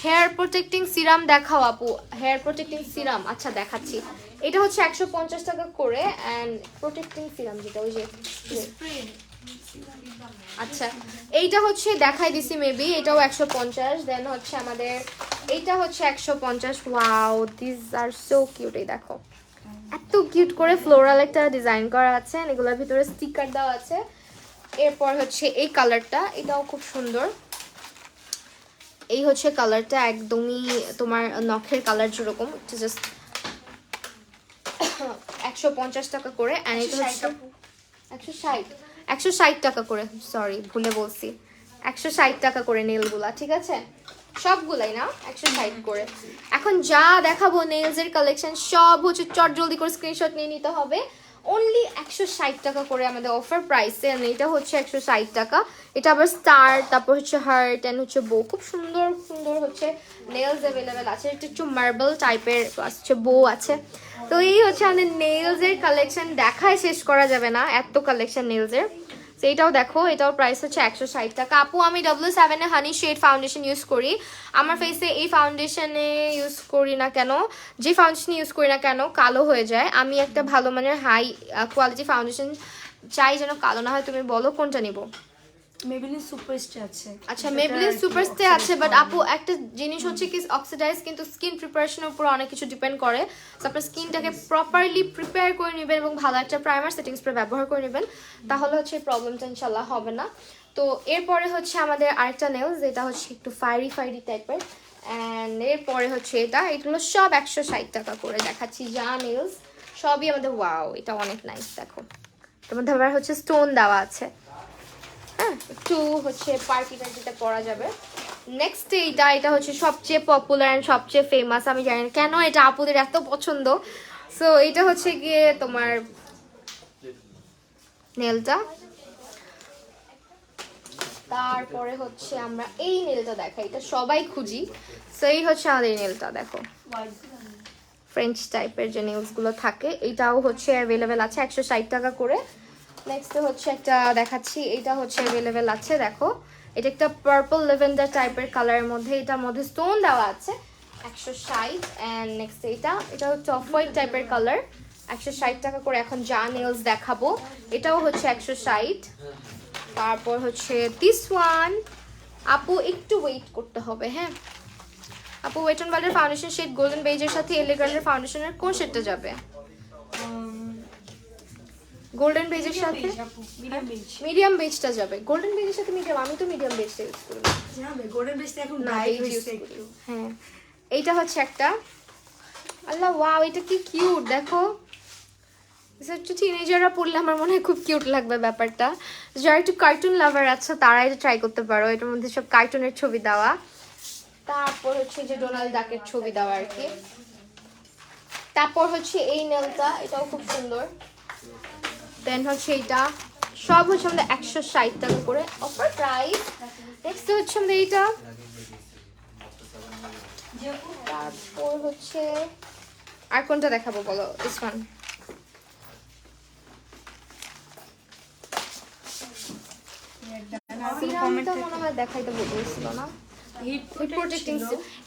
হেয়ার প্রোটেক্টিং সিরাম দেখাও আপু, হেয়ার প্রোটেক্টিং সিরাম। আচ্ছা দেখাচ্ছি। এটা হচ্ছে 150 টাকা করে। অ্যান্ড প্রোটেক্টিং সিরাম যেটা ওই যে আচ্ছা এইটা হচ্ছে দেখাই দিছি মেবি, এটাও 150। দেন হচ্ছে আমাদের এইটা হচ্ছে 150। Wow this are so cute. এই দেখো এত কিউট করে ফ্লোরাল একটা ডিজাইন করা আছে, এগুলোর ভিতরে স্টিকার দেওয়া আছে। এরপর হচ্ছে এই কালারটা, এটাও খুব সুন্দর। এই হচ্ছে কালারটা একদমই তোমার নখের কালার যেরকম, জাস্ট 150 টাকা করে। অ্যান্ড এটা হচ্ছে 160 টাকা করে, সরি ভুলে বলছি, 160 টাকা করে নেলগুলা, ঠিক আছে সবগুলাই না 160 করে। এখন যা দেখাবো নেলস এর কালেকশন সব হচ্ছে চট জলদি করে স্ক্রিনশট নিয়ে নিতে হবে। অনলি 160 টাকা করে আমাদের অফার প্রাইসে। এটা হচ্ছে 160 টাকা। এটা আবার স্টার, তারপর হচ্ছে হার্ট এন্ড হচ্ছে বো, খুব সুন্দর সুন্দর হচ্ছে নেলস অ্যাভেলেবেল আছে। এটা একটু মার্বেল টাইপের হচ্ছে বো আছে। তো এই হচ্ছে আমাদের নেলস এর কালেকশন, দেখায় শেষ করা যাবে না এত কালেকশন নেলস এর। তো এটাও দেখো, এটাও প্রাইস হচ্ছে 160 টাকা। আপু আমি W7 এ হানি শেড ফাউন্ডেশন ইউজ করি। আমার ফেসে এই ফাউন্ডেশনে ইউজ করি না কেন, যে ফাউন্ডেশন ইউজ করি না কেন কালো হয়ে যায়। আমি একটা ভালো মানের হাই কোয়ালিটি ফাউন্ডেশন চাই যেন কালো না হয়। তুমি বলো কোনটা নিব? মেবলিন সুপারস্টে আছে। আচ্ছা মেবলিন সুপারস্টে আছে, বাট আপু একটা জিনিস হচ্ছে কি অক্সিডাইজ কিন্তু স্কিন প্রিপারেশনের উপর অনেক কিছু ডিপেন্ড করে। সো আপনার স্কিনটাকে প্রপারলি প্রিপেয়ার করে নেবেন এবং ভালো একটা প্রাইমার সেটিং স্প্রে ব্যবহার করে নেবেন, তাহলে হচ্ছে এই প্রবলেমটা ইনশাল্লাহ হবে না। তো এরপরে হচ্ছে আমাদের আরেকটা নেলস, এটা হচ্ছে একটু ফায়ারি ফায়ারি টাইপের। অ্যান্ড এরপরে হচ্ছে এগুলো সব 160 টাকা করে দেখাচ্ছি। যা নেলস সবই আমাদের, ওয়াও এটা অনেক নাইস। দেখো তোমার আবার হচ্ছে স্টোন দেওয়া আছে, হ্যাঁ একটু হচ্ছে পার্টি টার্টিতে পরা যাবে। নেক্সট এটা হচ্ছে সবচেয়ে পপুলার অ্যান্ড সবচেয়ে ফেমাস। আমি জানি না কেন এটা আপুদের এত পছন্দ। সো এটা হচ্ছে গিয়ে তোমার নেলটা। তারপরে হচ্ছে আমরা এই নেলটা দেখাই, এটা সবাই খুঁজি। সো এই হচ্ছে আমাদের এই নেলটা, দেখো ফ্রেঞ্চ টাইপের যে নেলসগুলো থাকে, এটাও হচ্ছে অ্যাভেলেবেল আছে 160 টাকা করে। নেক্সট হচ্ছে একটা দেখাচ্ছি, এটা হচ্ছে অ্যাভেলেবেল আছে। দেখো এটা একটা পার্পল লেভেন্ডার টাইপের কালারের মধ্যে, এটার মধ্যে স্টোন দেওয়া আছে 160। অ্যান্ড নেক্সট এটা হচ্ছে অফ হোয়াইট টাইপের কালার, 160 টাকা করে। এখন যা নেলস দেখাবো এটাও হচ্ছে 160। তারপর হচ্ছে দিস ওয়ান, আপু একটু ওয়েট করতে হবে, হ্যাঁ আপু ওয়েট অ্যান্ড ওয়াইল্ডের ফাউন্ডেশন শেড গোল্ডেন বেজের সাথে এলিগ্যান্টের ফাউন্ডেশনের কোন শেডটা যাবে? গোল্ডেন বেজের সাথে মিডিয়াম বেজটা যাবে। গোল্ডেন বেজের সাথে মিডিয়াম, আমি তো মিডিয়াম বেজটা ইউজ করি। যাবে গোল্ডেন বেজটা এখন না ব্রাইট বেজ ইউজ হইছে করি। একটু। হ্যাঁ এইটা হচ্ছে একটা, আল্লাহ ওয়াও এটা কি কিউট। দেখো একটু টিনেজাররা পড়লে আমার মনে হয় খুব কিউট লাগবে ব্যাপারটা। যারা একটু কার্টুন লাভার আছে তারা এটা ট্রাই করতে পারো। এটার মধ্যে সব কার্টুনের ছবি দেওয়া, তারপর হচ্ছে যে ডোনাল্ড ডাকের ছবি দেওয়া আর কি। তারপর হচ্ছে এই নেলটা, এটাও খুব সুন্দর। দেন হচ্ছে এটা, সব হচ্ছে আমাদের 160 টাকা করে অফার প্রাইস। নেক্সট হচ্ছে আমাদের এইটা। তারপর হচ্ছে আর কোনটা দেখাবো বলো? This one. সিরামটা মনে হয় দেখাইতে বলছিল না,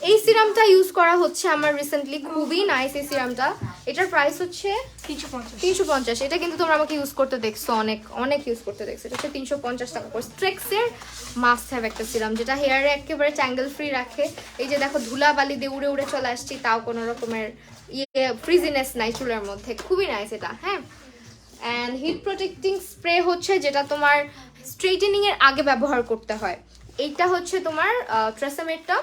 এই সিরামটা ইউজ করা হচ্ছে আমার রিসেন্টলি, খুবই নাইস এই সিরামটা। এটার প্রাইস হচ্ছে 350। এটা কিন্তু তোমরা আমাকে ইউজ করতে দেখছো, অনেক অনেক ইউজ করতে দেখছো। এটা হচ্ছে 350 টাকা করে। স্ট্রেক্সের মাস্ট হ্যাভ একটা সিরাম, যেটা হেয়ারে একেবারে ট্যাঙ্গেল ফ্রি রাখে। এই যে দেখো ধুলা বালি দিয়ে উড়ে উড়ে চলে আসছি, তাও কোনো রকমের ফ্রিজিনেস নাই চুলের মধ্যে, খুবই নাইস এটা। হ্যাঁ অ্যান্ড হিট প্রোটেক্টিং স্প্রে হচ্ছে যেটা তোমার স্ট্রেটেনিং এর আগে ব্যবহার করতে হয়। এইটা হচ্ছে তোমার ট্রেসামেরটা,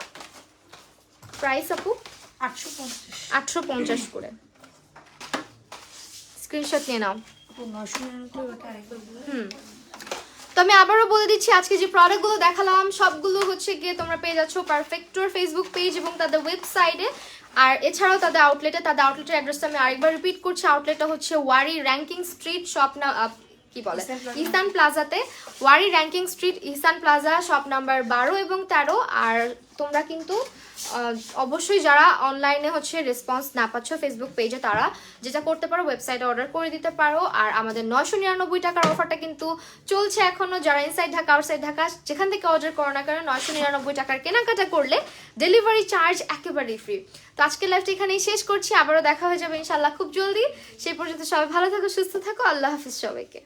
প্রাইস আপু 850 করে। স্ক্রিনশট নিয়ে নাও। আপু 999 ওটা আরেকবার বলুন। তো আমি আবারও বলে দিচ্ছি আজকে যে প্রোডাক্টগুলো দেখালাম সবগুলো হচ্ছে গিয়ে তোমরা পেয়ে যাচ্ছ পারফেক্টর ফেসবুক পেজ এবং তাদের ওয়েবসাইটে। আর এছাড়াও তাদের আউটলেটের অ্যাড্রেসটা আমি আরেকবার রিপিট করছি। আউটলেটটা হচ্ছে ওয়ারি র্যাঙ্কিং স্ট্রিট শপ না কি বলে ইহসান প্লাজাতে, ওয়ারি র্যাঙ্কিং স্ট্রিট ইহসান প্লাজা শপ নাম্বার 12 এবং 13। আর তোমরা কিন্তু অবশ্যই যারা অনলাইনে হচ্ছে রেসপন্স না পাচ্ছ ফেসবুক পেজে, তারা যেটা করতে পারো ওয়েবসাইটে অর্ডার করে দিতে পারো। আর আমাদের 999 টাকার অফারটা কিন্তু চলছে এখনো। যারা ইনসাইড ঢাকা আউটসাইড ঢাকা যেখান থেকে অর্ডার করো না কেন 999 টাকার কেনাকাটা করলে ডেলিভারি চার্জ একেবারেই ফ্রি। তো আজকের লাইভটা এখানেই শেষ করছি, আবারও দেখা হয়ে যাবে ইনশাল্লাহ খুব জলদি। সেই পর্যন্ত সবাই ভালো থাকো, সুস্থ থাকো, আল্লাহ হাফিজ সবাইকে।